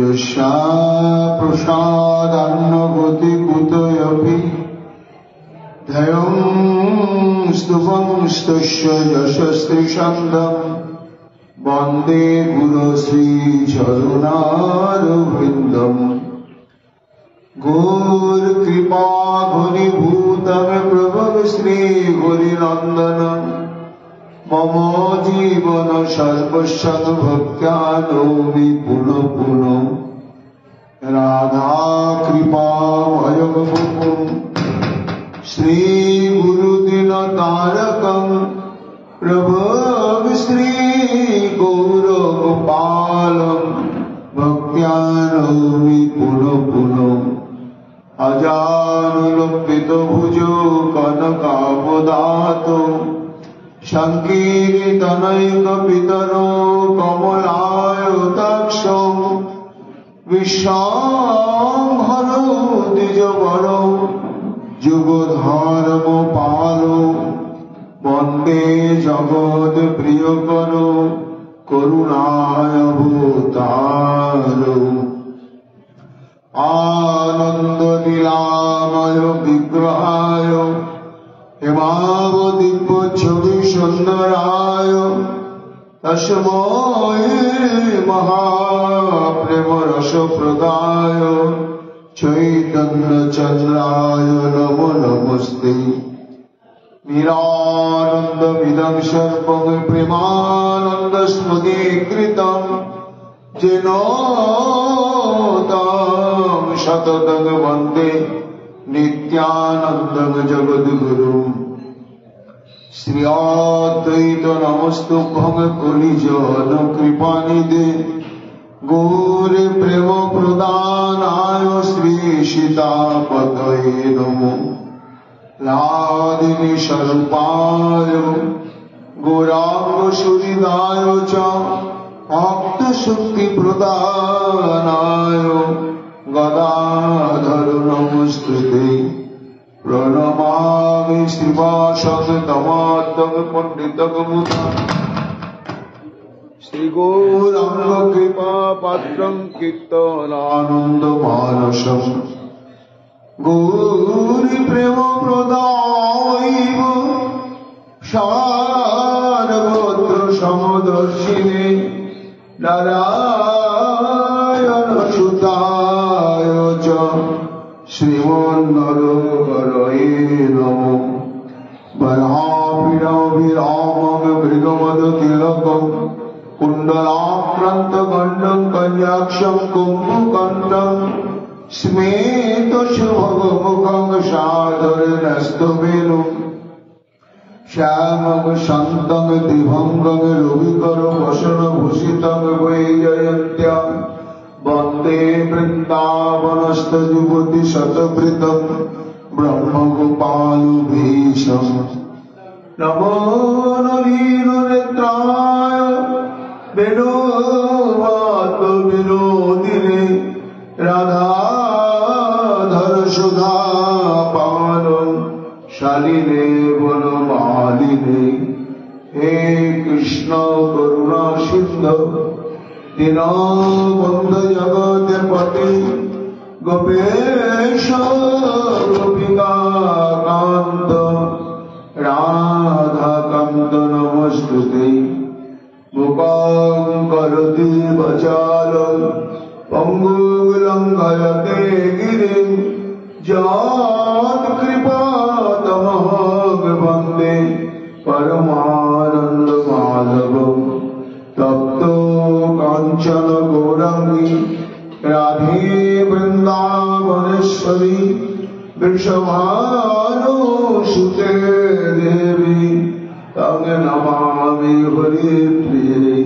यस्या प्रसादान्नगति कुतोऽपि ध्येयं स्तुवं स्तस्य यशस्त्रिशन्दं वन्दे गुरुश्रीचरुणारविन्दम् गौरकृपा घनीभूतं प्रभव श्रीहरिनन्दनं मम जीवन सर्वस्य भक्त्यानौमि पुनः पुनः राधा कृपा भयगुरुं श्री गुरुदिनतारकं प्रभव श्री गौरगोपालं भक्त्यानौमि पुनः पुनः अजानुलम्बितभुजो कनकावदातो संकीर्तनैकपितरो कमलायताक्षो विश्वाम्भरो द्विजवरो जुगधर्मपालो वन्दे जगत्प्रियकरो करुणावतारो आनन्दलीलामय विग्रहाय हेमावदीपच्छविसुन्दराय तस्मै महाप्रेमरसप्रदाय चैतन्यचन्द्राय नमो नमस्ते मीरानन्दमिदं सर्वं प्रेमानन्दस्मृतिकृतं जेन तं सततं वन्दे नित्यानन्दं जगद्गुरुं श्री अद्वैत नमस्तुभ्यं कलिजन कृपानिधे गौर प्रेम प्रदानाय श्री सीतापतये नमो लादिनी स्वरूपाय गौरांग सुहृदाय च भक्तशक्ति प्रदानाय गदाधर नमस्ते प्रणमामि श्रीवासदमादं पंडितगमुदा श्री गौरांग कृपा पात्रं कीर्तनानन्दमानसं गौरी प्रेम प्रदायैव सारगोत्र समदर्शिने नारायण सुताय च श्रीमन्नरहरये नमो वराभिराभिरामं मृगमदतिलकं कुण्डलाक्रान्तगण्डं कन्याक्षं कुम्भकण्ठं स्मेतशुभगमुखं सादरनस्तवेणुं श्यामं शान्तं दिभङ्गं रविकरवसनभूषितं वैजयन्त्यां वन्दे वृन्दावनस्थयुवति शतवृतं ब्रह्मगोपालभीशं नमो नवीननेत्राय वेणुवाद्यविनोदिने राधाधर सुधापानं शालिने वनमालिने हे कृष्ण करुणा सिन्धु दीनबन्धु जगत्पते गोपेश गोपिकान्त राधाकान्त नमस्तुते मूकं करोति वाचालं पङ्गुं लङ्घयते गिरिं यत्कृपातमहं वन्दे परमानन्दमाधवं तप्तो काञ्चन गौराङ्गी राधे वृन्दावनेश्वरी वृषभानुसुते देवी तं नमामि हरिप्रिये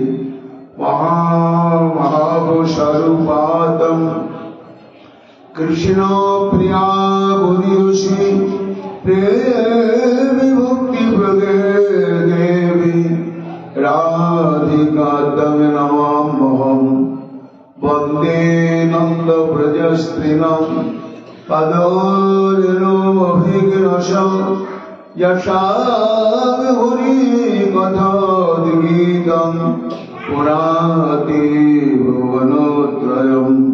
महाभावस्वरूपातं कृष्ण प्रिया भूरिषि प्रेमी भक्तिप्रदे देवी राधिका तं नमाम्यहं वन्दे नन्दव्रजस्त्रीणां पदोर्णोऽभिघ्नशं यशाविहुरीकथादिगीतं पुराति भुवनत्रयम्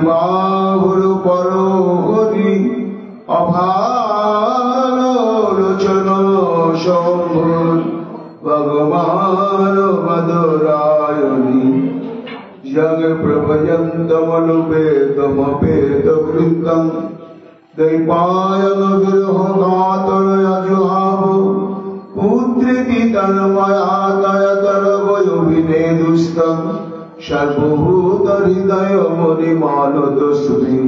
বাহুর পর হরি অভালোচন শম্ভুর ভগবান মধুরায়ণী জগ প্রভয়ন্তমনুবেদমবেদবৃন্দম দৈপায়ন বিরহ গাতরয়জুহাব পুত্রেতি তন্ময়াতয়তরবয়োবিনেদুস্তম সর্বভূত হৃদয় মণিমালদস্তুতি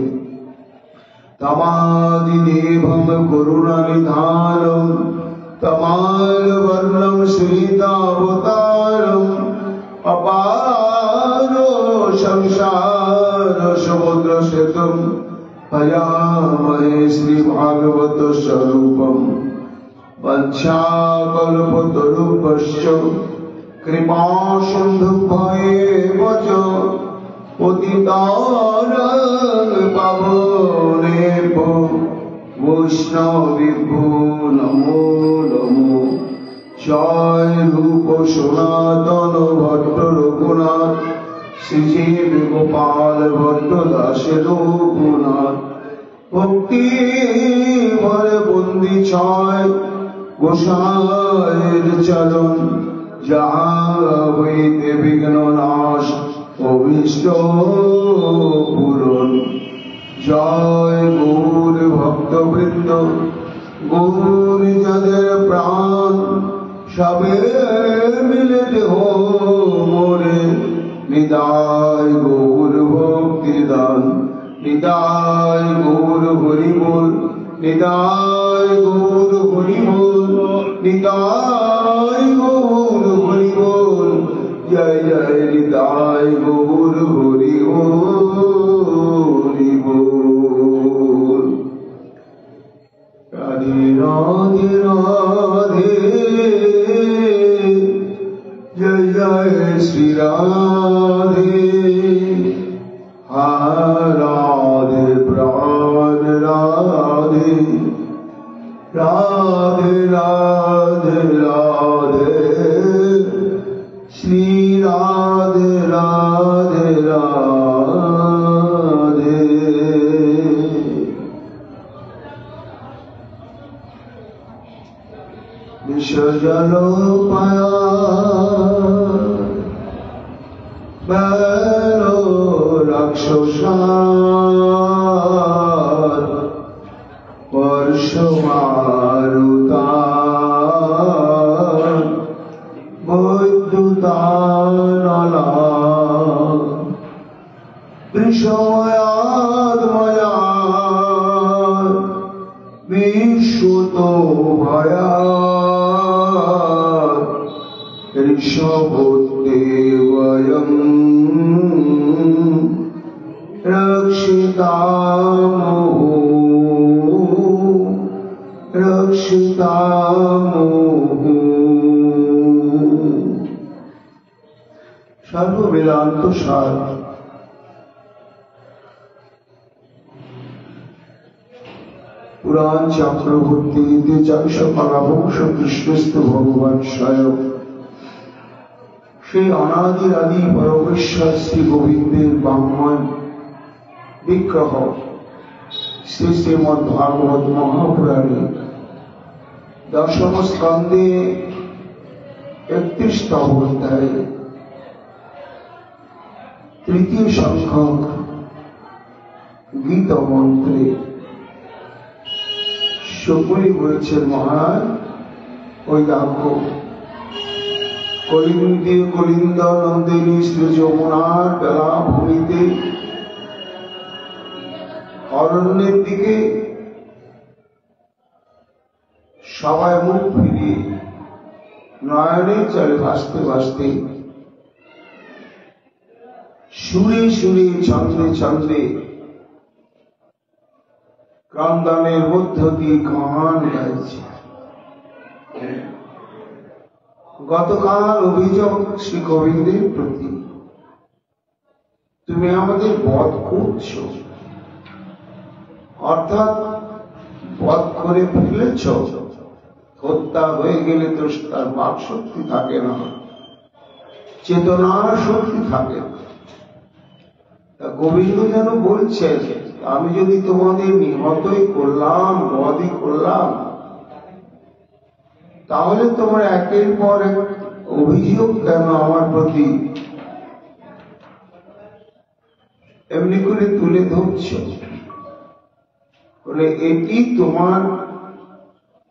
তমাদিদেবম করুণানিধানম তমালবর্ণম শ্রীতাবতারম অপার সংসার সমুদ্র সেতুম ভয়ামহে শ্রী ভাগবত স্বরূপম বঞ্চাকল্পতরুভ্যশ্চ কৃপা সিন্ধুভ্যেব চ পতিতানাং পাবনেভ্যো বৈষ্ণবেভ্যো নমো নমো। জয় রূপ সনাতন ভট্ট রঘুনাথ শ্রীজীব গোপাল ভট্ট দাস রঘুনাথ ভক্তি ভরে বন্দি ছয় গোসাইয়ের চরণ যাহা হইতে বিঘ্ন নাশ অভীষ্ট পূরণ। জয় গৌর ভক্তবৃন্দ গৌর যাদের প্রাণ সবে মিলে দেহ মোরে নিদায় গৌর ভক্তির দান নিদায় গৌর হরি বল নিদায় গৌর হরি বল নিদায় গৌর হরি বল জয় জয় নিদায় গৌর হরি হরি বল। রাধে রাধে রাধে জয় জয় শ্রী রাধে রাধে প্রাণ রাধে রাধে রাধে রাধে শ্রী রাধে রাধে রাধে। বিশ্বজল পায়া বেলো রাক্ষসার বর্ষ মারুতার বৈদ্যুতানলা বিষয়াদময়া বিশ্বত ভয়া ঋষভদেবয়ং রক্ষিতামহু রক্ষিতামহু। সর্ববেদান্ত সার পুরাণ চক্রবর্তী চাংশ পালাবংশ কৃষ্ণস্থ ভগবান স্বয়ং সেই অনাদির আদি পরমেশ্বর শ্রী গোবিন্দের বাংময় বিগ্রহ শ্রী শ্রীমদ্ ভাগবত মহাপুরাণে দশম স্কন্ধে 31তম অধ্যায়ে তৃতীয় সংখ্যক গীত মন্ত্রে সকলে বলেছেন মহারাজ ওই দেখো কলিন্দ নন্দিনী শ্রী যমুনার বেলা ভূমিতে অরণ্যের দিকে সবাই মুখ ফিরিয়ে নয়নে চলে ভাসতে ভাসতে সুরে সুরে চন্দ্রে চন্দ্রে ক্রন্দনের মধ্য দিয়ে গান গাইছে। গতকাল অভিযোগ শ্রী গোবিন্দের প্রতি, তুমি আমাদের বধ করছ, অর্থাৎ বধ করে ফেলেছ। হত্যা হয়ে গেলে তো তার বাক শক্তি থাকে না, চেতনার শক্তি থাকে না। গোবিন্দ যেন বলছেন, আমি যদি তোমাদের নিহতই করলাম, বধই করলাম, তাহলে তোমার একের পর এক অভিযোগ কেন আমার প্রতি এমনি করে তুলে ধরছ? বলে এটি তোমার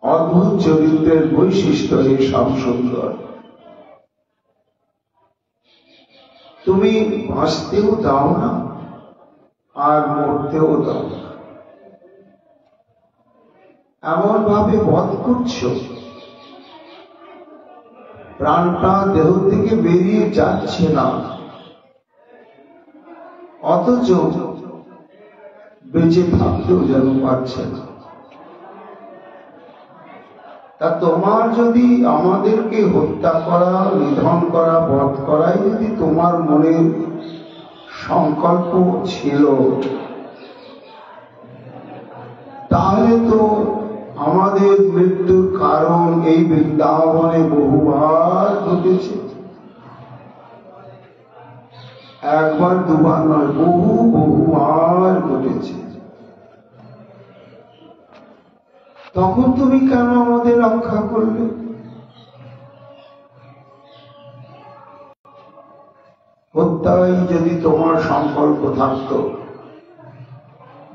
অদ্ভুত চরিত্রের বৈশিষ্ট্য। হে শ্যামসুন্দর, তুমি বাঁচতেও দাও না আর মরতেও দাও না, এমন ভাবে বধ করছো প্রাণটা দেহ থেকে বেরিয়ে যাচ্ছে না, অথচ বেঁচে থাকতেও যেন পারছে না। তা তোমার যদি আমাদেরকে হত্যা করা, নিধন করা, বধ করাই যদি তোমার মনের সংকল্প ছিল, তাহলে তো আমাদের মৃত্যুর কারণ এই বৃন্দাবনে বহুবার ঘটেছে, একবার দুবার নয়, বহুবার ঘটেছে। তখন তুমি কেন আমাদের রক্ষা করলে? হত্যায় যদি তোমার সংকল্প থাকত,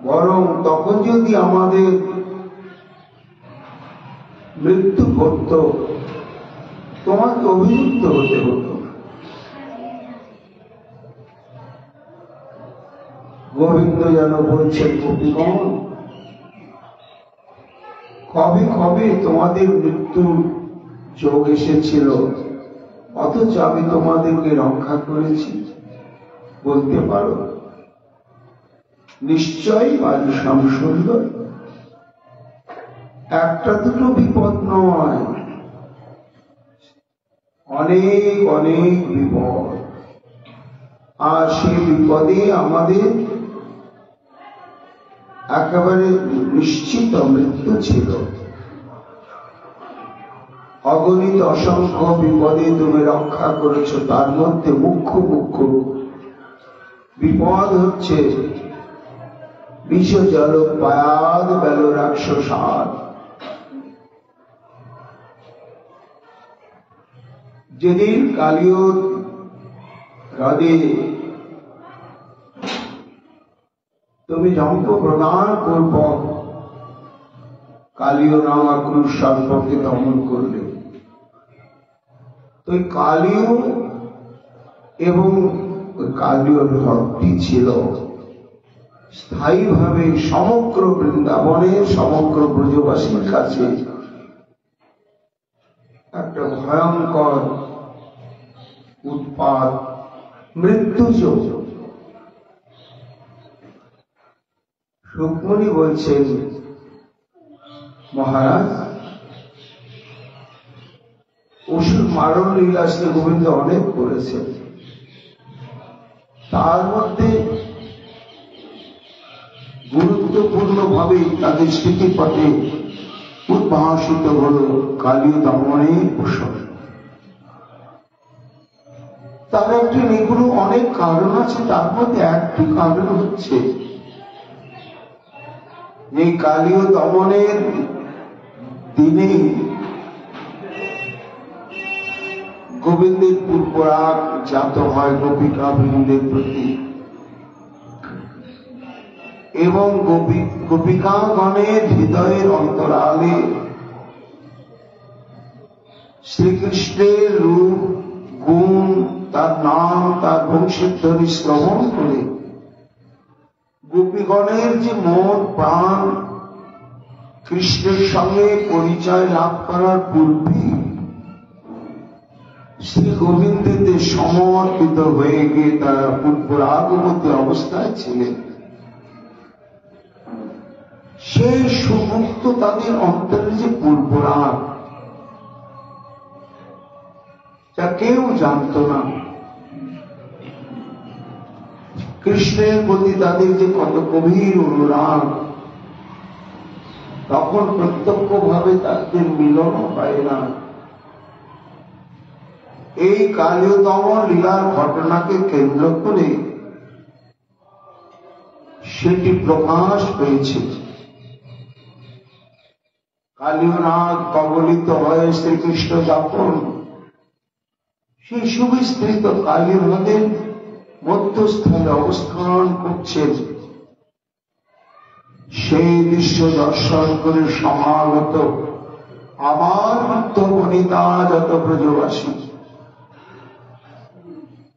বরং তখন যদি আমাদের মৃত্যু ঘটত, তোমাকে অভিযুক্ত হতে হতো। গোবিন্দ যেন বলছেন, গোপীগণ, কবে কবে তোমাদের মৃত্যুর যোগ এসেছিল, অথচ আমি তোমাদেরকে রক্ষা করেছি, বলতে পারো? নিশ্চয়ই বাড়ি শ্যামসুন্দর, একটা দুটো বিপদ নয়, অনেক অনেক বিপদ। আর সেই বিপদে আমাদের একেবারে নিশ্চিত মৃত্যু ছিল। অগণিত অসংখ্য বিপদে তুমি রক্ষা করেছ, তার মধ্যে মুখ্য মুখ্য বিপদ হচ্ছে বিষ জল পায়াদ বেল রাক্ষসাদ। যেদিন কালীয় হ্রদে তুমি জঙ্ক প্রদান পূর্বক কালীয় নামা ক্রুশ সর্পকে দমন করলে, তো কালীয় এবং কালীয় হ্রদটি ছিল স্থায়ীভাবে সমগ্র বৃন্দাবনের সমগ্র ব্রজবাসীর কাছে একটা ভয়ঙ্কর উৎপাত, মৃত্যুযোগ। রুক্মিণী বলছেন, মহারাজ, অসুর মারণ লীলা শ্রী গোবিন্দ অনেক করেছেন, তার মধ্যে গুরুত্বপূর্ণ ভাবে তাদের স্মৃতিপথে উদ্ভাসিত হল কালীয় দমনের প্রসঙ্গ। তার একটি এগুলো অনেক কারণ আছে, তার মধ্যে একটি কারণ হচ্ছে এই কালীয় দমনের দিনে গোবিন্দের পূর্বরাগ জাত হয় গোপিকা বৃন্দের প্রতি, এবং গোপিকাগণের হৃদয়ের অন্তরালে শ্রীকৃষ্ণের রূপ, গুণ, তার নাম, তার বংশোদ্ধরি শ্রবণ করে গোপীগণের যে মন প্রাণ কৃষ্ণের সঙ্গে পরিচয় লাভ করার পূর্বে শ্রী গোবিন্দের সমর্পিত হয়ে গিয়ে তারা পূর্বরাগবতী অবস্থায় ছিলেন, সেই সুমুক্ত তাদের অন্তরে যে পূর্বরাগ, যা কেউ জানত না, কৃষ্ণের প্রতি তাদের যে কত গভীর অনুরাগ, তখন প্রত্যক্ষ ভাবে তাদের মিলন হয় না। এই কালীয় দমন লীলার ঘটনাকে কেন্দ্র করে সেটি প্রকাশ পেয়েছে। কালীনাগ কবলিত হয়ে শ্রীকৃষ্ণ যখন সেই সুবিস্তৃত কালী নদের মধ্যস্থলে অবস্থান করছেন, সেই দৃশ্য দর্শন করে সমাগত আমার বৃদ্ধ বনিতা যত ব্রজবাসী,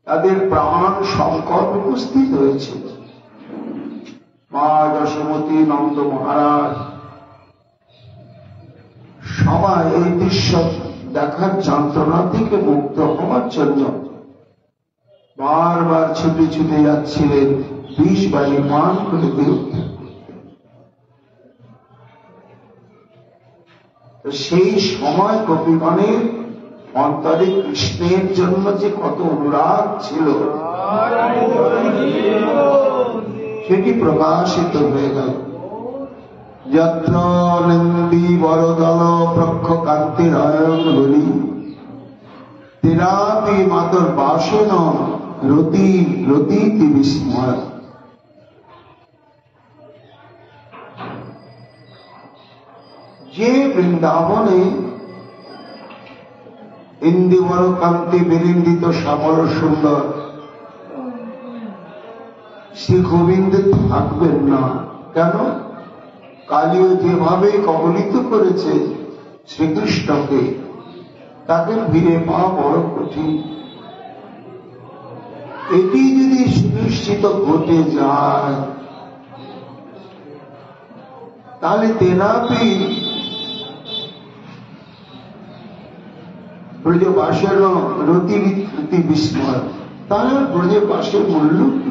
তাদের প্রাণ সংকট উপস্থিত হয়েছে। মা যশোমতী, নন্দ মহারাজ সবাই এই দৃশ্য দেখার যন্ত্রণা থেকে মুক্ত হওয়ার জন্য বারবার ছুটে ছুটে যাচ্ছিলেন বিষ বাণী পান করে বিরুদ্ধে। সেই সময় গোপীগণের অন্তরে কৃষ্ণের জন্য যে কত অনুরাগ ছিল সেটি প্রকাশিত হয়ে গেল। যত্র নন্দী বরদল প্রক্ষ কান্তিরায়ণ বলি তেরাপি মাতর বাসন রতীতি বিস্ময়। যে বৃন্দাবনে ইন্দিবর কান্তি বিরিন্দিত শ্যামল সুন্দর শ্রী গোবিন্দ থাকবেন না কেন? কালীও যেভাবে কবলিত করেছে শ্রীকৃষ্ণকে, তাকে ফিরে পাওয়া বড় কঠিন। এটি যদি সুনিশ্চিত ঘটে যায় তাহলে তেনাপি ব্রজবাসের রতি বিস্ময়, তাহলে ব্রজবাসের মূল্য কি?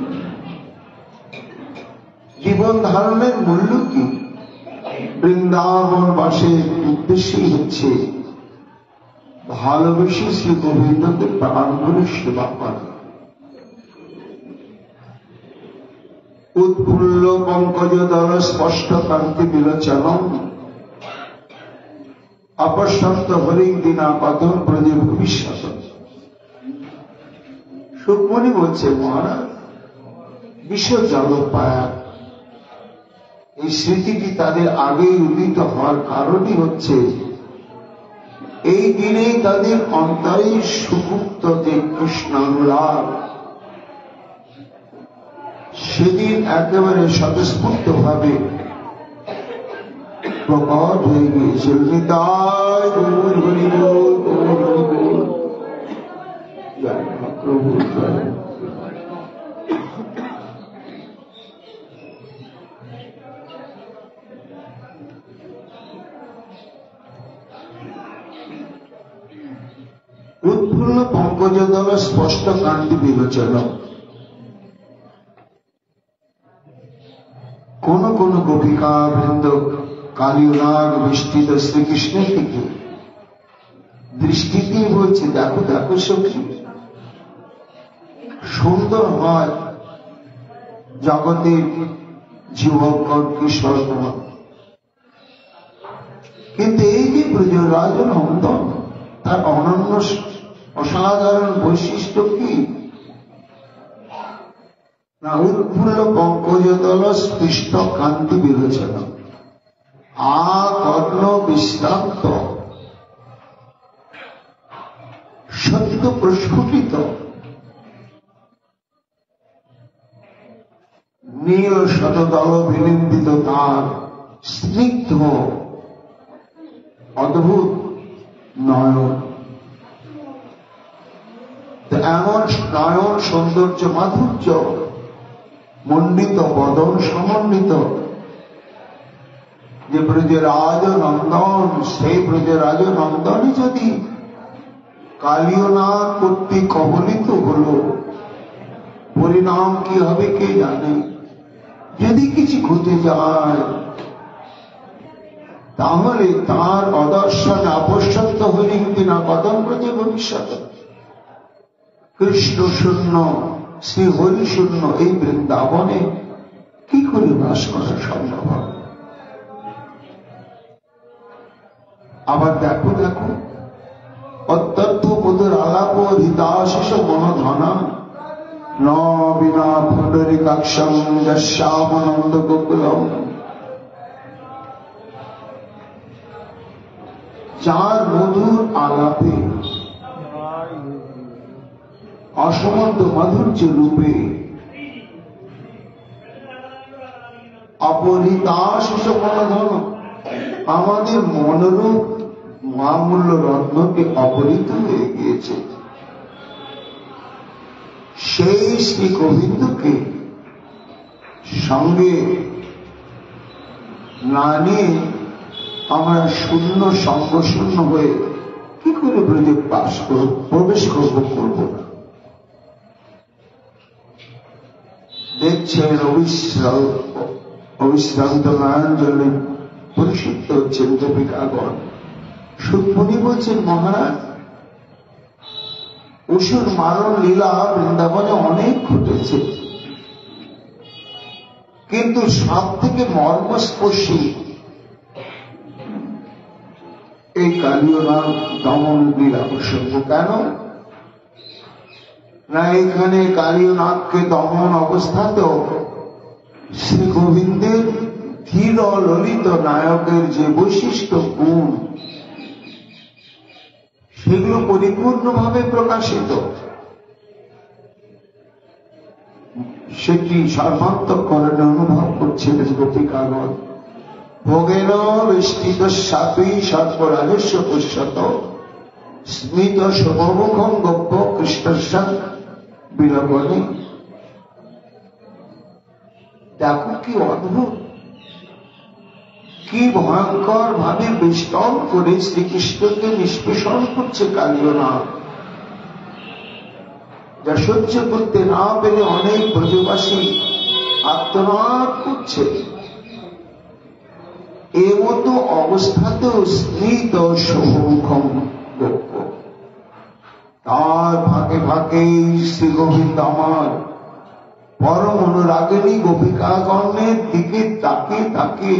জীবন ধারণের মূল্য কি? বৃন্দাবন বাসের উদ্দেশ্যই হচ্ছে ভালোবেসে শ্রী গোবিন্দকে প্রাণ ভরে সেবা করা। উৎফুল্ল পঙ্কজ দল স্পষ্ট কান্তি বিলোচনম অপশন্ত হরিং দিনা কথম ব্রজে ভবিষ্যৎ। সুকমণি বলছে, মহারাজ বিশ্ব জলপায়া এই স্মৃতিটি তাদের আগেই উদিত হওয়ার কারণই হচ্ছে এই দিনেই তাদের অন্তরে সুগুপ্ত যে কৃষ্ণানুরাগ সেদিন একেবারে স্বতঃস্ফূর্ত ভাবে প্রকট হয়ে গিয়েছিল। নিতাই গৌর হরি বল, গৌর হরি বল, জয় মহাপ্রভু জয়। উৎফুল্ল পঙ্কজদল স্পষ্ট কান্তি বিলোচন। কোন কোন গোপিকা বৃন্দ কালীরাগ বেষ্টিত শ্রীকৃষ্ণের দিকে দৃষ্টি দিয়ে বলছে, দেখো দেখো সখী, সুন্দর হয় জগতের যুবকগণ কিশোরগণ, কিন্তু এই যে ব্রজরাজ নন্দন, তার অনন্য অসাধারণ বৈশিষ্ট্য কি না? উৎফুল্ল পঙ্কজদল স্পৃষ্ট কান্তি বিলোচন, কর্ণ বিশ্রান্ত, সত্য প্রস্ফুটিত, নীল শতদল বিনিন্দিত তার স্নিগ্ধ অদ্ভুত নয়ন। এমন নয়ন সৌন্দর্য মাধুর্য মণ্ডিত বদন সমন্বিত যে ব্রজরাজ নন্দন, সেই ব্রজরাজ নন্দনই যদি কালীনাগ কর্তৃক কবলিত হল, পরিণাম কি হবে কে জানে। যদি কিছু ঘটে যায় তাহলে তার অদর্শন আপশ্যন্ত হরিং দিনা কথম ব্রজে ভবিষ্যৎ। কৃষ্ণ শূন্য, শ্রী হরি শূন্য এই বৃন্দাবনে কি করে বাস করা সম্ভব হবে? আবার দেখো দেখো, অত্যন্ত মধুর আলাপ হৃদাশিস মনোধনা ন বিনা ফুল পুণ্ডরীকাক্ষং যস্যামানন্দ গোকুলম, যার মধুর আলাপে অসমন্ত মাধুর্য রূপে অপরিতাশিষমনধন আমাদের মনোরূপ মহামূল্য রত্নকে অপহৃত হয়ে গিয়েছে, সেই শ্রী গোবিন্দকে সঙ্গে না নিয়ে আমরা শূন্য সঙ্গ শূন্য হয়ে কি করে ব্রজে প্রবেশ করব না। দেখছেন অবিশ্রান্ত নয়ন জলে পরিশুদ্ধ হচ্ছেন গোপিকাগণ। সুখমণি বলছেন, মহারাজ অসুর মারণ লীলা বৃন্দাবনে অনেক ঘটেছে, কিন্তু সব থেকে মর্মস্পর্শী এই কালীয় নাম দমন লীলা প্রসঙ্গ। কেন না, এখানে কালীয়নাথকে দমন অবস্থাতেও শ্রী গোবিন্দের ধীর ললিত নায়কের যে বৈশিষ্ট্য গুণ, সেগুলো পরিপূর্ণভাবে প্রকাশিত, সেটি সর্বান্তঃকরণে অনুভব করছিলেন গোপিকাগণ। ভোগেন বেষ্টিত সাপি সর্পরাজস্ব পুষ্যত স্মিত শুভমুখম গপ্প কৃষ্ণস্যাং বিলবনে। দেখো কি অদ্ভুত, কি ভয়ঙ্কর ভাবে বেষ্টন করে শ্রীকৃষ্ণকে নিষ্পেষণ করছে কালীয়নাথ, যা সহ্য করতে না পেরে অনেক ব্রজবাসী আত্মনাদ করছে। এ মতো অবস্থাতেও স্মিত শুভমুখম গপ্প, তার ফাঁকে ফাঁকে শ্রী গোবিন্দ আমার পরম অনুরাগিনী গোপিকাগণের দিকে তাকে তাকে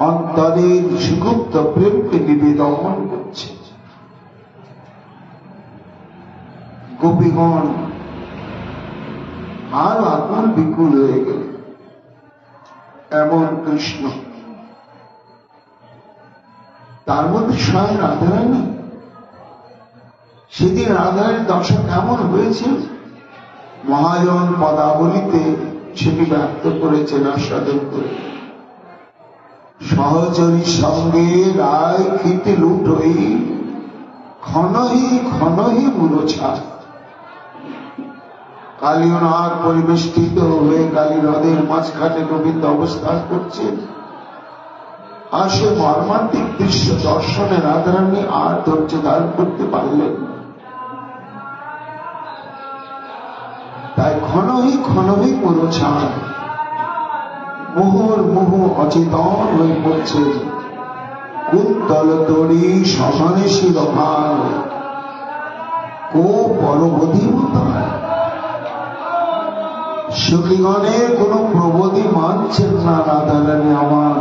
অন্তরের সুগুপ্ত প্রেমকে নিবেদন করছে। গোপীগণ আর আকুল বিকুল হয়ে গেল। এমন কৃষ্ণ, তার মধ্যে স্বয়ং রাধারানী। সেদিন রাধারানীর দশা কেমন হয়েছে মহাজন পদাবলিতে সেটি ব্যক্ত করেছেন আস্বাদন করে। সহচরীর সঙ্গে রায় খিতে লুটই ক্ষণহি ক্ষণহি মূলছা। কালীয়নাথ পরিবেষ্টিত হয়ে কালী হ্রদের মাঝখানে গোবিন্দ অবস্থান করছেন, আর সে মর্মান্তিক দৃশ্য দর্শনে রাধারানী আর ধৈর্য ধারণ করতে পারলেন না। তাই ক্ষণহি ক্ষণহি মূলছান, মুহুর মুহু অচেতন হয়ে পড়ছে। কুন্তল তড়ি শ্মশানে শিরভার কো পরবধিমতায়। সখীগণের কোন প্রবোধী মানছেন না রাধারানী আমার।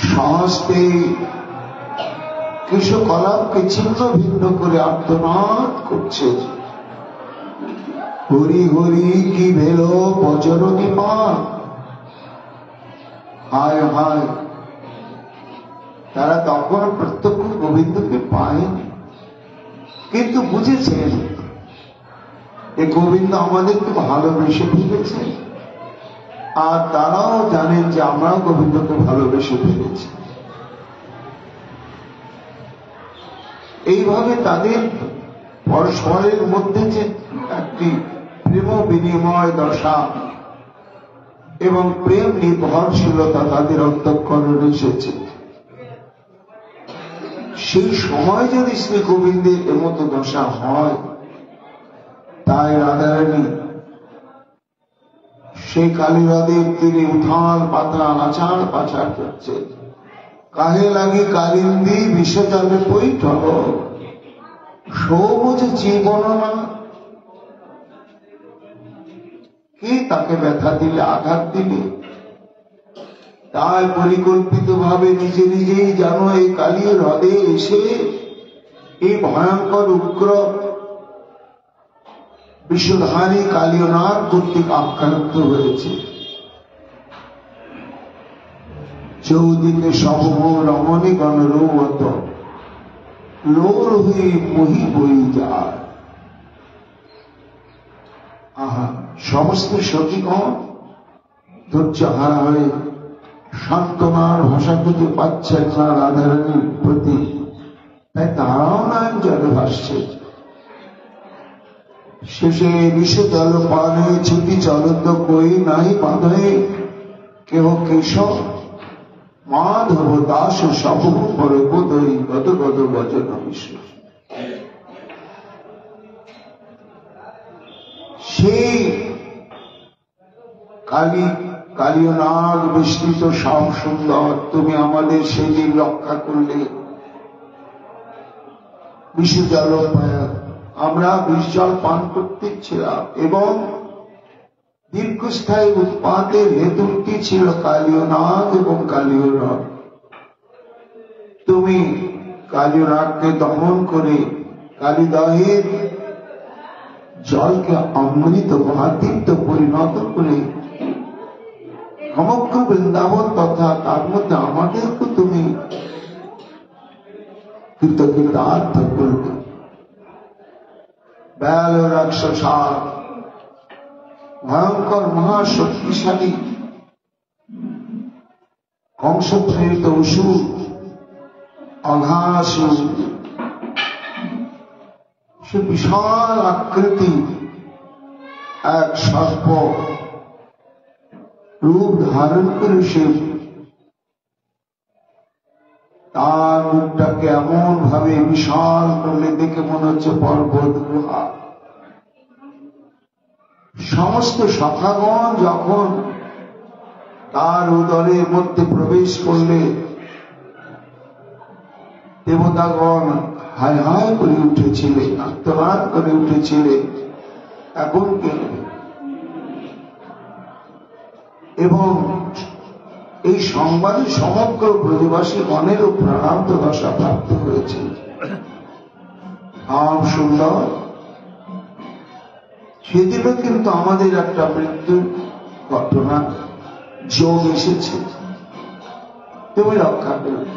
সহস্তে কৃষ্ণকলাপকে ছিন্ন ভিন্ন করে আর্তনাদ করছে। হরি হরি কি ভেল বজরণী মা, হায় হায়। তারা তখন প্রত্যক্ষ গোবিন্দকে পায়নি, কিন্তু বুঝেছেন এ গোবিন্দ আমাদেরকে ভালোবেসে ফেলেছে, আর তারাও জানেন যে আমরাও গোবিন্দকে ভালোবেসে ফেলেছি। এইভাবে তাদের পরস্পরের মধ্যে যে একটি প্রেম বিনিময় দশা এবং প্রেম নির্ভরশীলতা তাদের অন্তঃকরণে এসেছে। সেই সময় যদি শ্রী গোবিন্দের এমতো দশা হয়, তাই রাধারানী সেই কালী হ্রদের তীরে উথাল পাতলা নাচার পাচার করছে। কাহে লাগি কালিন্দী বিশ্বজলে পৈঠল, সবুজ জীবন না। কে তাকে ব্যথা দিলে, আঘাত দিলে? তাই পরিকল্পিত ভাবে নিজে নিজেই যেন এই কালী হ্রদে এসে এই ভয়ঙ্কর উগ্র বিষধারী কালীয়নাগ কর্তৃক আক্রান্ত হয়েছে। চৌদিকে সবহ রমণীগণ রৌবত, লোর হয়ে মহি বই যায়। আহা, সমস্ত সখীগণ ধৈর্য হারা হয়ে সান্ত্বনার ভাষা খুঁজে পাচ্ছেন না রাধারানীর প্রতি, তাই তারাও নয়ন জলে ভাসছে। শেষে বিষে জল পানে ছুটি চলন্ত কই নাই বাঁধে কেহ কেশব, মাধব দাস সব পরবোধই গত গত বচন বিশ্ব। সেই কালীয়নাগ বিস্তৃত শ্যাম সুন্দর তুমি আমাদের সেদিন রক্ষা করলে। বিষ জল আমরা বিষ জল পান করতেছিলাম এবং দীর্ঘস্থায়ী উৎপাতের হেতুটি ছিল কালীয়নাগ এবং কালীয়নাগ। তুমি কালীয়নাগকে দমন করে কালীদহের জলকে অমৃত মহাতীর্থ পরিণত করে সমগ্র বৃন্দাবন তথা তার মধ্যে আমাদেরকে তুমি কৃতজ্ঞতার্থ করবে। ব্যাল রাক্ষসার ভয়ঙ্কর মহাশক্তিশালী কংস প্রেরিত অসুর অঘাসুর, সে বিশাল আকৃতি এক সর্প রূপ ধারণ করে সে তার মুখটাকে এমন ভাবে বিশাল করলে দেখে মনে হচ্ছে পর্বত গুহা। সমস্ত সখাগণ যখন তার উদরের মধ্যে প্রবেশ করলে দেবতাগণ হায় হায় করে উঠেছিলেন, আত্মনাদ করে উঠেছিলেন, এখন কেন? এবং এই সংবাদে সমগ্র ব্রজবাসী গণেরও প্রাণান্ত দশা প্রাপ্ত হয়েছে। আম সুন্দর, সেদিনও কিন্তু আমাদের একটা মৃত্যুর ঘটনা যোগ এসেছে, তুমি রক্ষা করবে।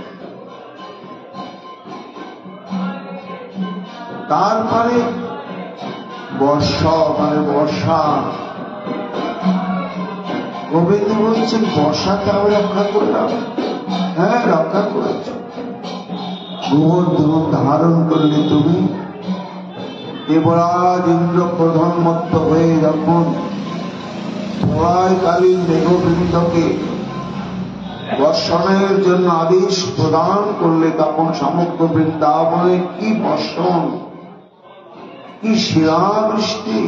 তারপরে বর্ষা গোবিন্দ বলছেন বর্ষাকে আমি রক্ষা করলাম। হ্যাঁ, রক্ষা করেছ। গোবর্ধন ধারণ করলে তুমি। দেবরাজ ইন্দ্র প্রধানমত্ত হয়ে যখন প্রলয়কালীন মেঘবৃন্দকে বর্ষণের জন্য আদেশ প্রদান করলে, তখন সমগ্র বৃন্দাবনে কি বর্ষণ, কি শিলাবৃষ্টি।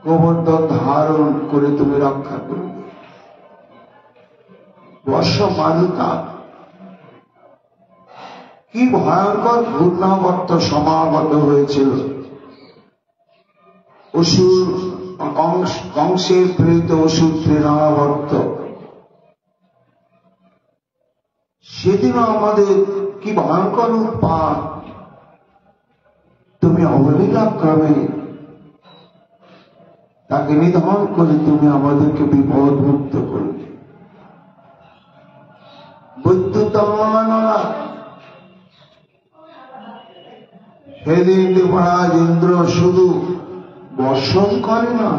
গোবর্ধন ধারণ করে তুমি রক্ষা করবে। বর্ষ মারুতা কি ভয়ঙ্কর ঘূর্ণাবর্ত সমাগত হয়েছিল। অসুর কংসের প্রেরিত অসুর প্রেরণাবর্ত, সেদিনও আমাদের কি ভয়ঙ্কর উৎপাত। তুমি অবলীলাক্রমে তাকে নিধন করে তুমি আমাদেরকে বিপদ মুক্ত করলে। বৈদ্যুতমানরা সেদিন দেবরাজ ইন্দ্র শুধু বর্ষণ করে না,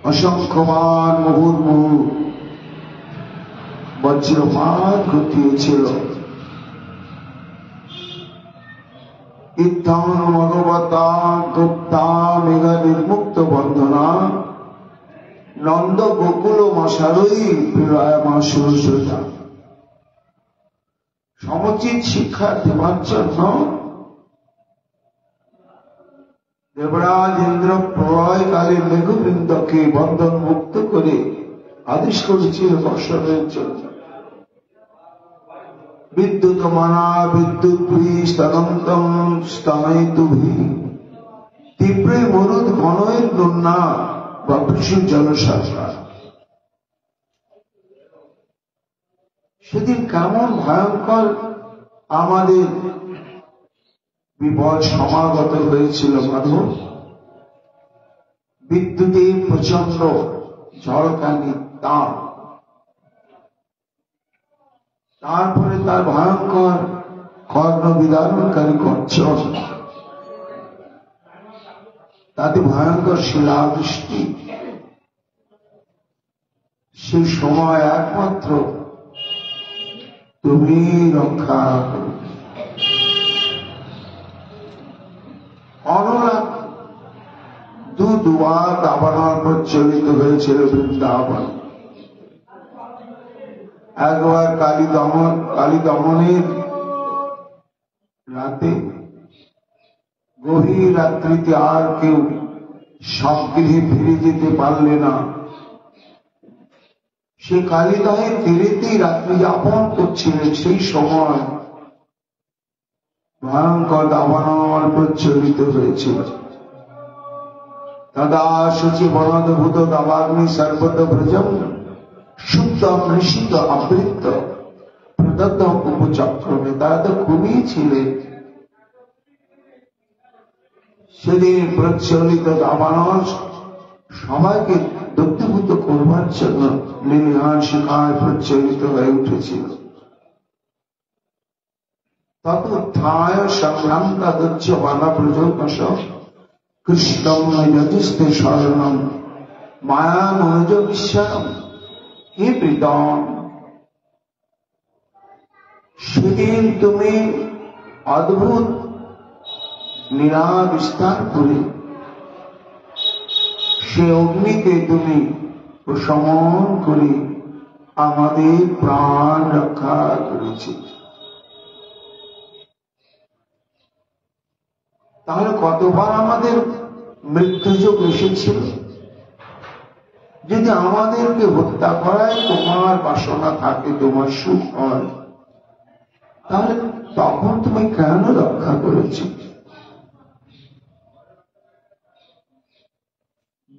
অসংখ্যমান মুহুর্মুহু বজ্রপাত ঘটিয়েছিল। ইত্থান ভগবতা গুপ্তা মেঘ নির্মুক্ত বন্ধনা নন্দ গোকুল মশারই বিরায়মা সুরসোজা। সমুচিত শিক্ষা দেওয়ার জন্য দেবরাজ ইন্দ্র প্রলয়কালে মেঘবৃন্দকে বন্ধন মুক্ত করে আদেশ করেছিল বর্ষণের জন্য। বিদ্যুৎ মানা বিদ্যুৎ স্তনন্তম স্তনয়িতুভি তীব্রে মরুদ ঘনয়ের বন্যা বা পৃষু জলসাধা। সেদিন কেমন ভয়ঙ্কর আমাদের বিপদ সমাগত হয়েছিল মাধব। বিদ্যুতে প্রচন্ড ঝড়কানি তাপ, তারপরে তার ভয়ঙ্কর কর্ণ বিদারণকারী গর্জন, তাতে ভয়ঙ্কর শিলাবৃষ্টি। সেই সময় একমাত্র তুমি রক্ষা করবে। অনুরাগ দুবার দাবানল প্রচলিত হয়েছিল বৃন্দাবন। একবার কালী দমনের রাতে, গভীর রাত্রিতে আর কেউ স্বগৃহে ফিরে যেতে পারলে না। সে কালীদহের তীরেতেই রাত্রি যাপন করছিলেন। সেই সময় ভয়ঙ্কর দাবানল প্রচলিত হয়েছিল। তদা শুচি বনদভূত দাবাগ্নি সর্বত ব্রজম শুদ্ধ নিষিদ্ধ আবৃত্ত প্রদত্ত উপচক্রমে। তারা তো খুবই ছিলেন। সেদিন প্রচলিত দাবানল সবাইকে দগ্ধীভূত করবার জন্য লীলার শিকার প্রচলিত হয়ে উঠেছিল। ততোত্থায় সংগ্রান্তাদচ্চ বালা প্রযোগশ কৃষ্ণম যজস্তে শরণম মায়া মনোজ বিশ্বাম। হে প্রীতম, সেদিন তুমি অদ্ভুত লীলা বিস্তার করে সে অগ্নিতে তুমি প্রশমন করে আমাদের প্রাণ রক্ষা করেছে। তাহলে কতবার আমাদের মৃত্যুযোগ এসেছিল। যদি আমাদেরকে হত্যা করায় তোমার বাসনা থাকে, তোমার সুখ হয়, তাহলে তখন তুমি কেন রক্ষা করেছো?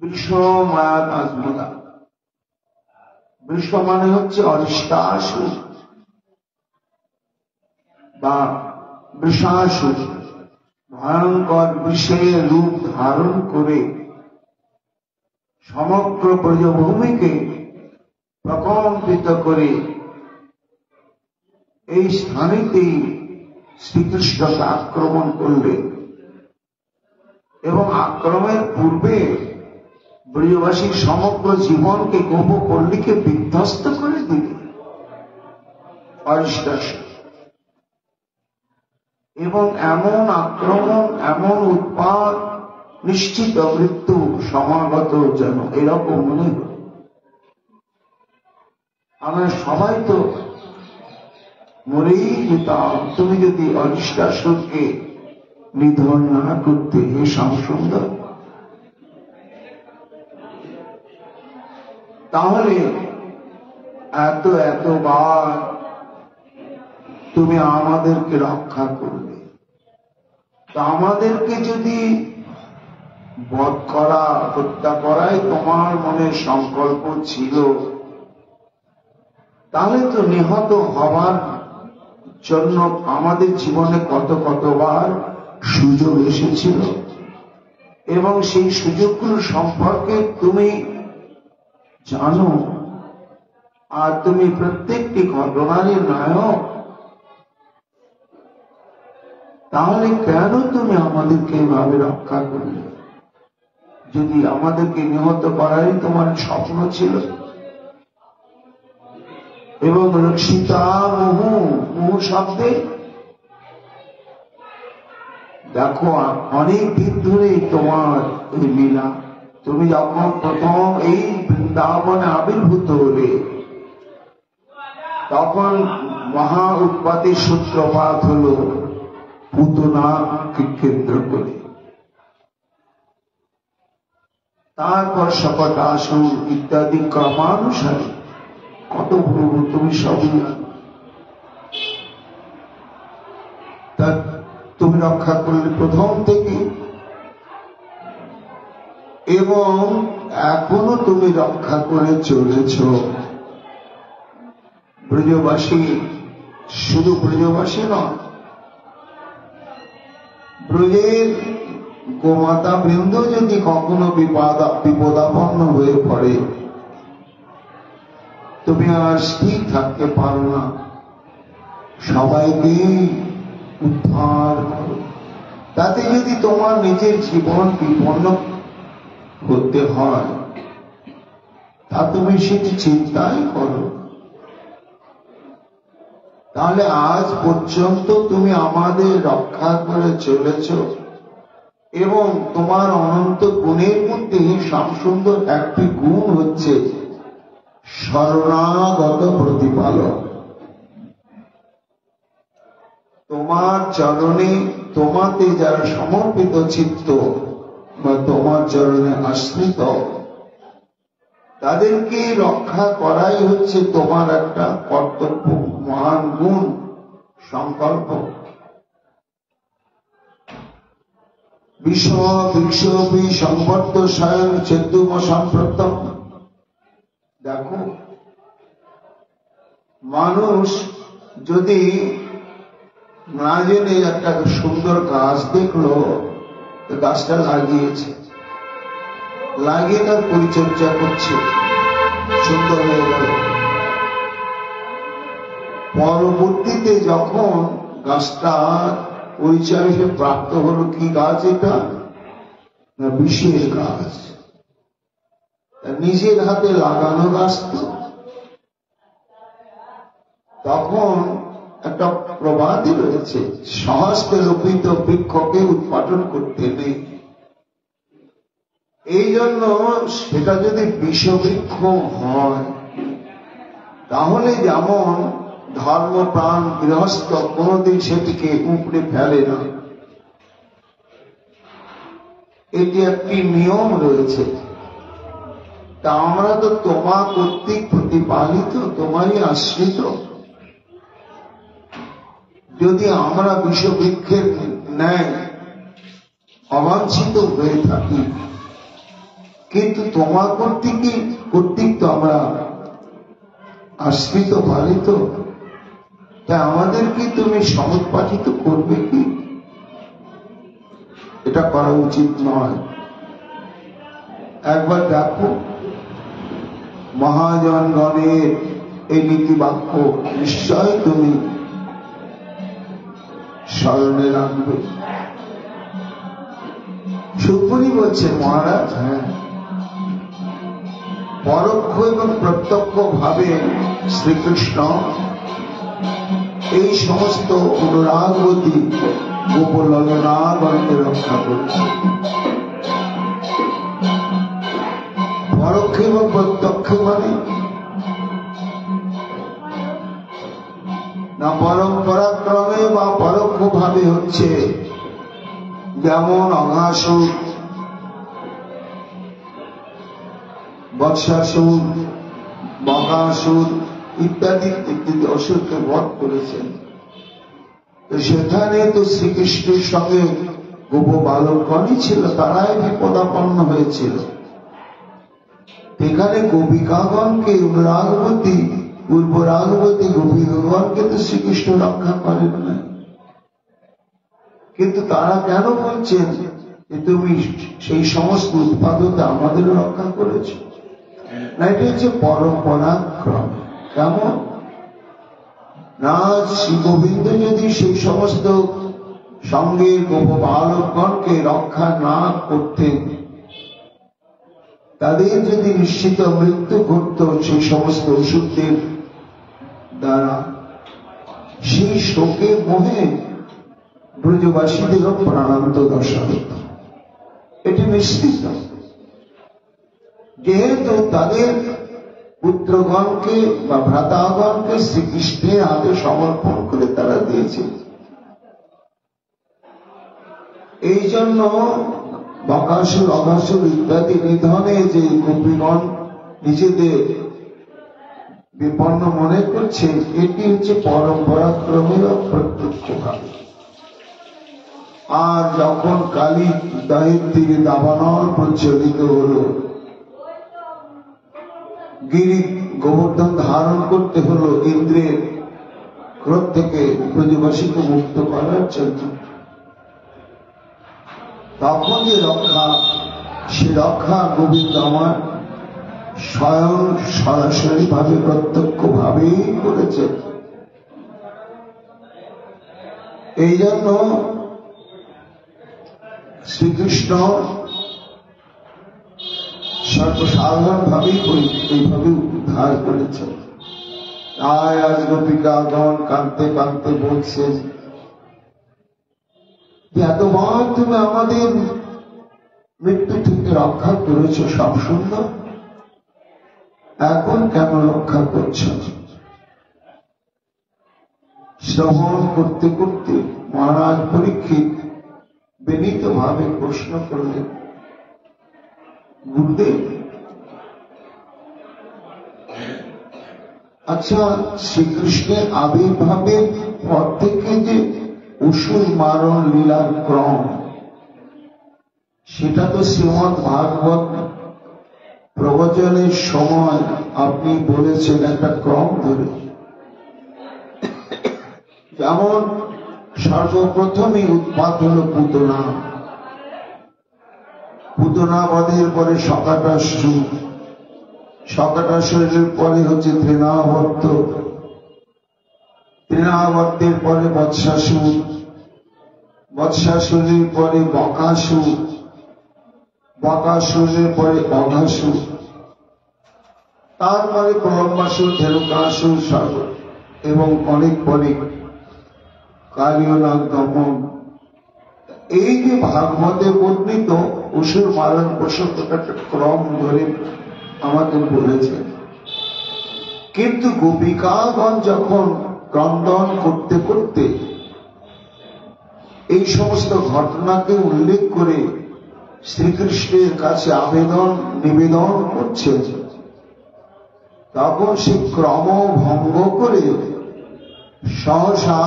বৃষ মায়াত আজমলা। বৃষ মানে হচ্ছে অরিষ্টাসুর বা বৃষাসুর। ভয়ঙ্কর বিষের রূপ ধারণ করে সমগ্র ব্রজভূমিকে প্রকম্পিত করে এই স্থানেতেই শ্রীকৃষ্ণকে আক্রমণ করলেন এবং আক্রমণের পূর্বে ব্রজবাসীর সমগ্র জীবনকে গোপপল্লীকে বিধ্বস্ত করে দিল অরিষ্টাসুর। এবং এমন আক্রমণ, এমন উৎপাত, নিশ্চিত মৃত্যু সমাগত যেন এরকম মনে হল। আমরা সবাই তো মরেই যেতাম তুমি যদি অরিষ্টাসুরকে নিধন না করতে। হে শ্যামসুন্দর, তাহলে এতবার তুমি আমাদেরকে রক্ষা করবে। তা আমাদেরকে যদি বধ করা, হত্যা করাই তোমার মনে সংকল্প ছিল, তাহলে তো নিহত হওয়ার জন্য আমাদের জীবনে কতবার সুযোগ এসেছিল এবং সেই সুযোগগুলো সম্পর্কে তুমি জানো। আর তুমি প্রত্যেকটি ঘটনারই নায়ক। তাহলে কেন তুমি আমাদেরকে এভাবে রক্ষা করলে? যদি আমাদেরকে নিহত করারই তোমার স্বপ্ন ছিল। এবং রক্ষিতা মোহ শব্দে দেখো অনেক দিন ধরেই তোমার এই লীলা। তুমি যখন প্রথম এই বৃন্দাবনে আবির্ভূত হলে তখন মহা উৎপাতের সূত্রপাত হল পুতনাকে কেন্দ্র করে। তারপর শকটাসুর ইত্যাদি ক্রমানুসারে কত বলবো, তুমি সবই তা তুমি রক্ষা করলে প্রথম থেকে এবং এখনো তুমি রক্ষা করে চলেছ। ব্রজবাসী, শুধু ব্রজবাসী নয়, ব্রজের গোমাতা বৃন্দ যদি কখনো বিপদাপন্ন হয়ে পড়ে, তুমি আর স্থির থাকতে পারো না, সবাইকে উদ্ধার করো। তাতে যদি তোমার নিজের জীবন বিপন্ন করতে হয়, তা তুমি সেটি চিন্তাই করো। তাহলে আজ পর্যন্ত তুমি আমাদের রক্ষা করে চলেছ, এবং তোমার অনন্ত গুণের মধ্যে শ্যামসুন্দর একটি গুণ হচ্ছে শরণাগত প্রতিপালক। তোমার চরণে, তোমাতে যারা সমর্পিত চিত্ত বা তোমার চরণে আশ্রিত, তাদেরকে রক্ষা করাই হচ্ছে তোমার একটা কর্তব্য, মহান গুণ, সংকল্প। বিশ্ব বিশ্ববি সংবর্ত স্বয়ং চেতুম সম্প্রতম। দেখো, মানুষ যদি না জেনে একটা সুন্দর গাছ দেখলো, গাছটা লাগিয়েছে, লাগিয়ে তার পরিচর্যা করছে, সুন্দর হয়ে গেল। পরবর্তীতে যখন গাছটা পরিচর্যা প্রাপ্ত হলো, কি গাছ এটা? না, বিষের গাছ, নিজের হাতে লাগানো গাছ। তখন একটা প্রবাদই রয়েছে, সহস্তে রোপিত বৃক্ষকে উৎপাদন করতে নেই। এই জন্য সেটা যদি বিষবৃক্ষ হয়, তাহলে যেমন ধর্মপ্রাণ গৃহস্থ কোনদিন সেটিকে উপড়ে ফেলে না, এটি একটি নিয়ম রয়েছে। তা আমরা তো তোমা কর্তৃক প্রতিপালিত, তোমারই আশ্রিত। যদি আমরা বিষবৃক্ষের ন্যায় অবাঞ্ছিত হয়ে থাকি, কিন্তু তোমার কর্তৃক তো আমরা আশ্রিত, পালিত, তা আমাদেরকে তুমি সমুৎপাটিত করবে কি? এটা করা উচিত নয়। একবার দেখো, মহাজনগণের এই নীতি বাক্য নিশ্চয় তুমি স্মরণে রাখবে। সুখমণি বলছে, মহারাজ, হ্যাঁ, পরোক্ষ এবং প্রত্যক্ষ ভাবে শ্রীকৃষ্ণ এই সমস্ত অনুরাগবতী গোপললনাগণকে রক্ষা করছে। পরোক্ষ এবং প্রত্যক্ষ মানে না, পরম্পরাক্রমে বা পরোক্ষ ভাবে হচ্ছে, যেমন অঘাসুর, বৎসাসুর, বকাসুর ইত্যাদি ইত্যাদি অসুরকে বধ করেছেন। তো সেখানে তো শ্রীকৃষ্ণের সঙ্গে গোপ বালকগণই ছিল, তারাই বিপদাপন্ন হয়েছিল। এখানে গোপিকাগণকে, অনুরাগবতী, পূর্বরাগবতী গোপিকাগণকে তো শ্রীকৃষ্ণ রক্ষা করেন না। কিন্তু তারা কেন বলছেন যে তুমি সেই সমস্ত উৎপাদতে আমাদের রক্ষা করেছ? না, এটা হচ্ছে পরম্পরাক্রম। কেমন না, শ্রী গোবিন্দ যদি সেই সমস্ত সঙ্গের গোপ বালকগণকে রক্ষা না করতেন, তাদের যদি নিশ্চিত মৃত্যু ঘটত সেই সমস্ত ওষুধের দ্বারা, সেই শোকে মোহে ব্রজবাসীদেরও প্রাণান্ত দশা হত। এটি নিশ্চিত। যেহেতু তাদের পুত্রগণকে বা ভ্রাতাগণকে শ্রীকৃষ্ণের হাতে সমর্পণ করে তারা দিয়েছে, এই জন্য বকাসুর, অঘাসুর ইত্যাদি নিধনে যে গোপীগণ নিজেদের বিপন্ন মনে করছে, এটি হচ্ছে পরম্পরাক্রমে বা প্রত্যক্ষ ভাবে। আর যখন কালী দাহের দিকে দাবানল প্রচলিত হল, গিরি গোবর্ধন ধারণ করতে হলো ইন্দ্রের ক্রোধ থেকে ব্রজবাসীকে মুক্ত করার জন্য। তখন যে রক্ষা, সে রক্ষা গোবিন্দ আমার স্বয়ং সরাসরি ভাবে প্রত্যক্ষ ভাবেই করেছে। এই জন্য শ্রীকৃষ্ণ সর্বসাধারণ ভাবেই এইভাবে উদ্ধার করেছেন। তাই আজ গোপিকাগণ কাঁদতে কাঁদতে বলছেন যে এতবার তুমি আমাদের মৃত্যু থেকে রক্ষা করেছ, সব সুন্দর, এখন কেন রক্ষা করছ? শ্রবণ করতে করতে মহারাজ পরীক্ষিত বিনীত ভাবে প্রশ্ন করলেন, গুরুদেব, আচ্ছা শ্রীকৃষ্ণের আবির্ভাবের পর থেকে যে অসুর মারণ লীলার ক্রম, সেটা তো শ্রীমদ্ ভাগবত প্রবচনের সময় আপনি বলেছেন একটা ক্রম ধরে। যেমন সর্বপ্রথমই উৎপাত হল পুতনা, পুতনা বধের পরে শকাটাসুর, শকাটাসুরের পরে হচ্ছে তৃণাবর্ত, তৃণাবর্তের পরে বৎসাসুর, বৎসাসুরের পরে বকাসুর, বকাসুরের পরে অঘাসুর, তারপরে প্রলম্বাসুর, ধেনুকাসুর, সর্ব এবং অনেক পরে কালীয়নাগ দমন। এই যে ভাগবতে বর্ণিত অসুর মারণ প্রসঙ্গ একটা ক্রম ধরে আমাকে বলেছে। কিন্তু গোপিকাগণ যখন ক্রন্দন করতে করতে এই সমস্ত ঘটনাকে উল্লেখ করে শ্রীকৃষ্ণের কাছে নিবেদন করছে, তখন সে ক্রম ভঙ্গ করে সহসা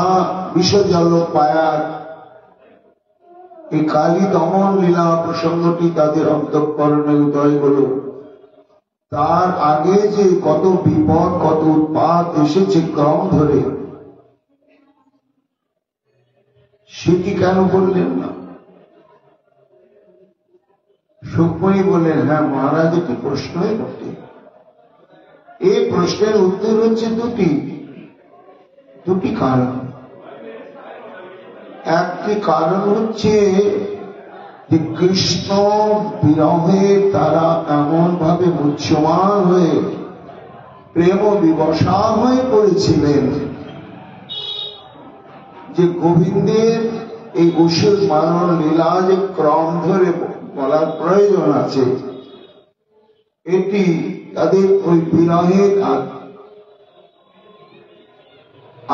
বিষজল পায়ার এই কালী দমন লীলা প্রসঙ্গটি তাদের অন্তঃকরণে উদয় হল। তার আগে যে কত বিপদ, কত উৎপাত এসেছে ক্রম ধরে, সেটি কেন বললেন না? সুখময়ী বললেন, হ্যাঁ মহারাজ, এটি প্রশ্নই বটে। এই প্রশ্নের উত্তর হচ্ছে দুটি কারণ। একটি কারণ হচ্ছে যে কৃষ্ণ বিরহে তারা এমন ভাবে মুহ্যমান হয়ে প্রেম বিবশা হয়ে পড়েছিলেন যে গোবিন্দের এই অসুর মারণ লীলা যে ক্রম ধরে বলার প্রয়োজন আছে, এটি তাদের ওই বিরহের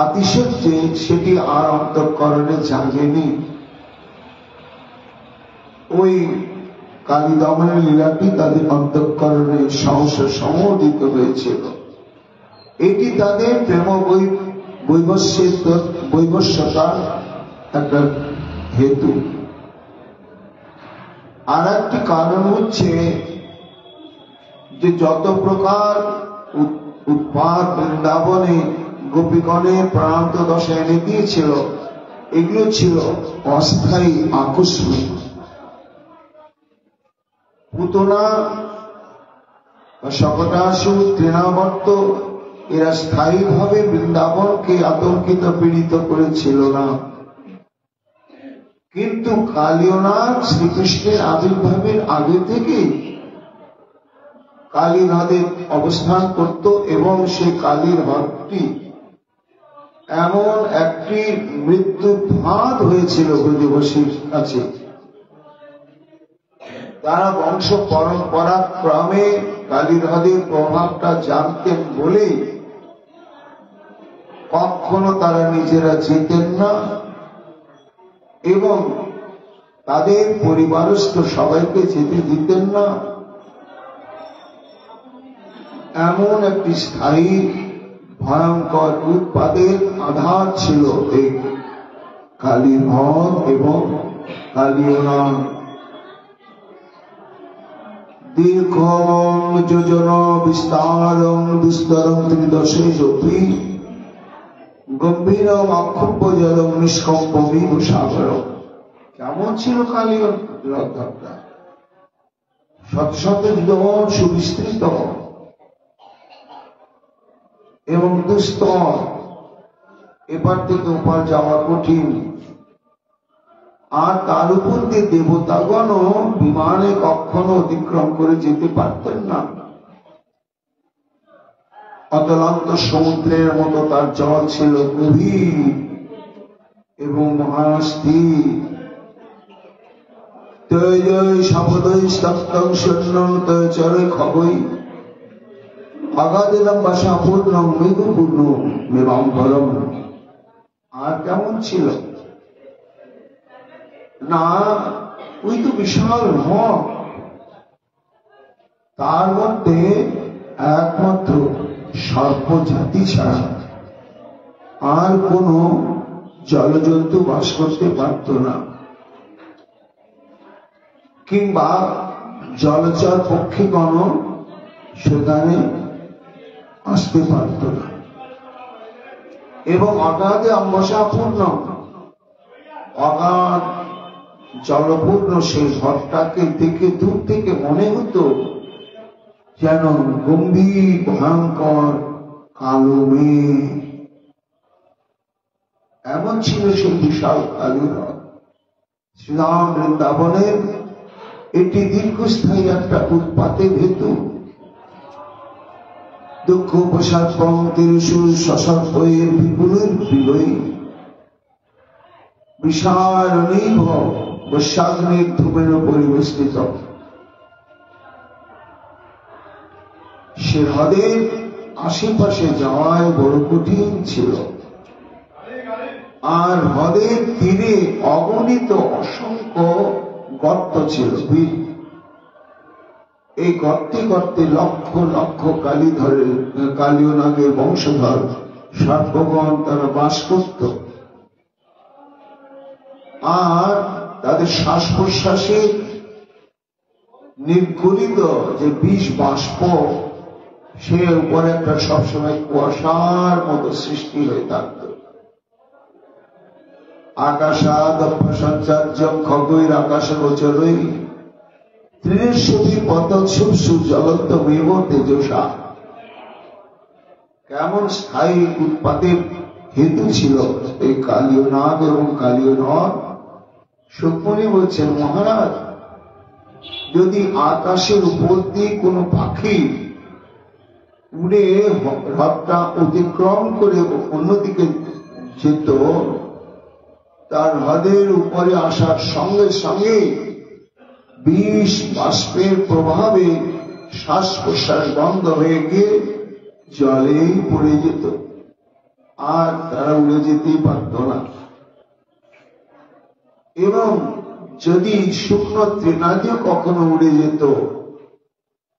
আতিশয্যে সেটি আর অন্তঃকরণে জাগেনি। ওই কালী দমনের লীলাটি তাদের অন্তঃকরণে সহসা সমুদিত হয়েছিল। এটি তাদের প্রেম বৈবস্যতার একটা হেতু। আর একটি কারণ হচ্ছে যে যত প্রকার উৎপাত বৃন্দাবনে গোপীগণের প্রান্ত দশা এনে দিয়েছিল, এগুলো ছিল অস্থায়ী, আকস্মিক। পুতনা বা শকটাসুর, তৃণাবর্ত, এরা স্থায়ীভাবে বৃন্দাবনকে আতঙ্কিত পীড়িত করেছিল না। কিন্তু কালীয়নাগ শ্রীকৃষ্ণের আবির্ভাবের আগে থেকে কালী হ্রদে অবস্থান করত এবং সেই কালীর হ্রদটি এমন একটি মৃত্যু ফাঁদ হয়েছিল ব্রজবাসীর কাছে। তারা বংশ পরম্পরা ক্রমে কালীর হ্রদের প্রভাবটা জানতেন বলে কখনো তারা নিজেরা যেতেন না এবং তাদের পরিবারস্থ সবাইকে যেতে দিতেন না। এমন একটি স্থায়ী ভয়ঙ্কর উৎপাদের আধার ছিল এই কালীর হ্রদ এবং কালীয়নাগ। দীর্ঘং যোজন বিস্তারং দুস্তরং ত্রিদশে রূপী গম্ভীরম অক্ষুব্য জলং নিষ্কম্পমিব সাগরম। কেমন ছিল কালীয় রথটা? শত শত জন সুবিস্তৃত এবং দুস্তর, এপার থেকে ওপার যাওয়া কঠিন। আর তার উপর দিয়ে দেবতাগণও বিমানে কখনো অতিক্রম করে যেতে পারতেন না। অতলান্ত সমুদ্রের মতো তার জল ছিল গভীর এবং মহাস্থির। তয় জয় সাপদয় স্তপ্তং শূন্যং তয় চরে খবই অগাধিলম বাসা পূর্ণং মেঘপূর্ণ মেবাম্বরম। আর কেমন ছিল না, ওই তো বিশাল হ্রদ, তার মধ্যে একমাত্র সর্প জাতি ছাড়া আর কোন জলজন্তু বাস করতে পারত না, কিংবা জলচর পক্ষীগণ সেখানে আসতে পারত না। এবং অগাধে অম্বসাপূর্ণ, অগাধ জলপূর্ণ সেই ঘরটাকে দেখে দূর থেকে মনে হতো যেন গম্ভীর ভয়ঙ্কর কালো মেঘ। এমন ছিল সেই বিশাল কালী হ্রদ। শ্রীরাম বৃন্দাবনের এটি দীর্ঘস্থায়ী একটা উৎপাতের হেতু। দুঃখ প্রসাদ পঙ্ক্তির সসর্পয়ের বিপুলের বিলয়ী বিশাল অনিভ বৈশাগ্নির ধূমের পরিবেষ্টিত সে হ্রদের আশেপাশে যাওয়ায় বড় কঠিন ছিল। আর হ্রদের তীরে অগণিত অসংখ্য গর্ত ছিল। এই গর্তে গর্তে লক্ষ লক্ষ কালীয় নাগের বংশধর সর্পগণ তারা বাস করত। আর তাদের শ্বাস প্রশ্বাসে নির্গলিত যে বিষ বাষ্প, সে উপরে একটা সবসময় কুয়াশার মতো সৃষ্টি হয়ে থাকত। আকাশাদ সঞ্চার্যম খগৈর আকাশ গোচরই ত্রিশোভি পতৎসুপসু জ্বলন্ত মেব তেজসা। কেমন স্থায়ী উৎপাতের হেতু ছিল এই কালীয় নাগ এবং কালীয় নদ। সুকমণি বলছেন, মহারাজ, যদি আকাশের উপর দিয়ে কোনো পাখি উড়ে হ্রদটা অতিক্রম করে অন্যদিকে যেত, তার হ্রদের উপরে আসার সঙ্গে সঙ্গে বিষ বাষ্পের প্রভাবে শ্বাস প্রশ্বাস বন্ধ হয়ে গিয়ে জলেই পড়ে যেত, আর তারা উড়ে যেতেই পারত না। এবং যদি শুকনো তৃণাদিও কখনো উড়ে যেত,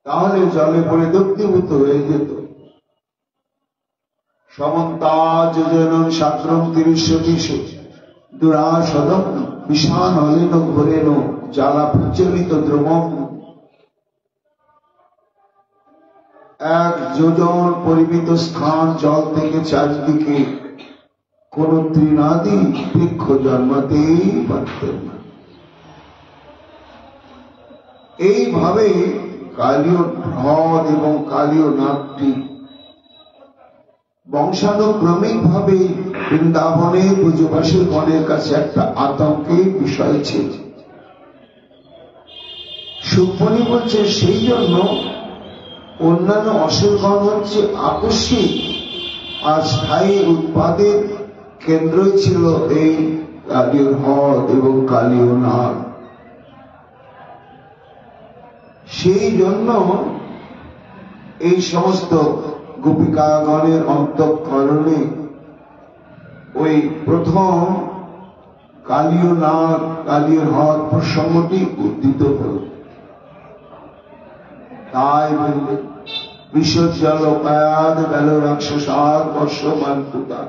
তাহলে জলে পড়ে দগ্ধীভূত হয়ে যেত। সমন্তা যোজনম সাগ্রম তিরিশে দুরাসদম বিষান হলেন ঘোরেন জ্বালা প্রচলিত দ্রবম। এক যোজন পরিমিত স্থান জল থেকে চারিদিকে কোন তৃণাদি বৃক্ষ জন্মাতেই পারতেন না। এইভাবে কালীয় হ্রদ এবং কালীয় নাগটি বংশানুক্রমিক ভাবে বৃন্দাবনে ব্রজবাসী গণের কাছে একটা আতঙ্কের বিষয় ছিল। সুকমণি বলছে, সেই জন্য অন্যান্য অসুরগণ হচ্ছে আকস্মিক, আর স্থায়ী উৎপাদের কেন্দ্রই ছিল এই কালীয় হ্রদ এবং কালীয় নাগ। সেই জন্য এই সমস্ত গোপিকাগণের অন্তঃকরণে ওই প্রথম কালীয় নাগ কালীয় হ্রদ প্রসঙ্গটি উদ্ধৃত হল। তাই বললে বিশ্বজল কায়াদ গেল রাক্ষসাদ বর্ষমান পুতা।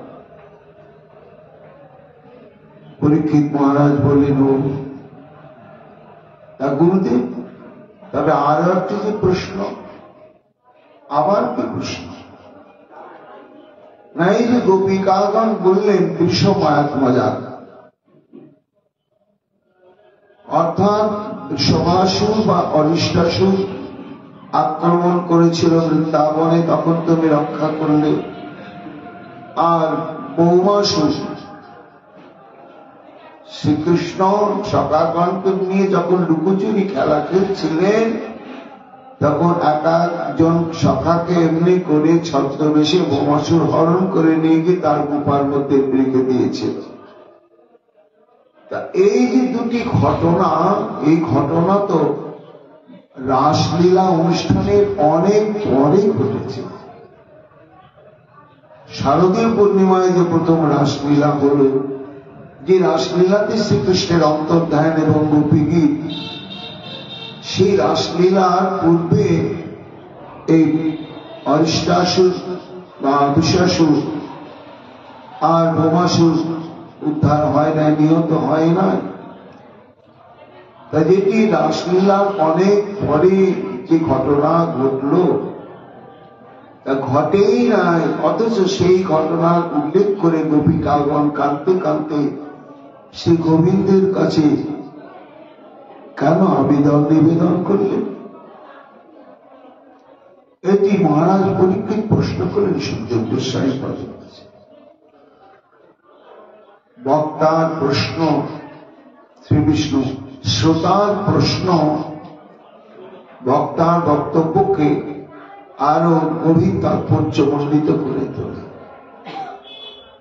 পরীক্ষিত মহারাজ বললেন, তা গুরুদেব, তবে আরো একটি যে প্রশ্ন, আবার কি প্রশ্ন? না, এই যে গোপিকাগণ বললেন বিষমায়াত মজা, অর্থাৎ শোভাসুর বা অরিষ্টাসুর আক্রমণ করেছিল বৃন্দাবনে, তখন তুমি রক্ষা করলে। আর বৌমাসুর শ্রীকৃষ্ণ সখাগণকে নিয়ে যখন লুকোচুরি খেলা খেলছিলেন, তখন একজন সখাকে এমনি করে ছদ্মবেশে বৌমাসুর হরণ করে নিয়ে গিয়ে তার গুফার মধ্যে রেখে দিয়েছিল। তা এই যে দুটি ঘটনা, এই ঘটনা তো রাসলীলা অনুষ্ঠানের অনেক পরে ঘটেছে। শারদীয় পূর্ণিমায় যে প্রথম রাসলীলা হল, যে রাসলীলাতে শ্রীকৃষ্ণের অন্তর্ধান এবং গোপীগীত, সেই রাসলীলার পূর্বে এই অরিষ্টাসুর বা অভিষাসুর আর ভৌমাসুর উদ্ধার হয় না, নিহত হয় না। তা যেটি রাসলীলার অনেক পরে যে ঘটনা ঘটল, তা ঘটেই নাই, অথচ সেই ঘটনার উল্লেখ করে গোপিকাগণ কাঁদতে কাঁদতে শ্রী গোবিন্দের কাছে কেন আবেদন নিবেদন করলেন? এটি মহারাজ পরীক্ষিত প্রশ্ন করেন সুখদেব গোস্বামী পাদের কাছে। বক্তার প্রশ্ন শ্রী বিষ্ণু, শ্রোতার প্রশ্ন বক্তার বক্তব্যকে আরো গভীর তাৎপর্যমণ্ডিত করে তোলে।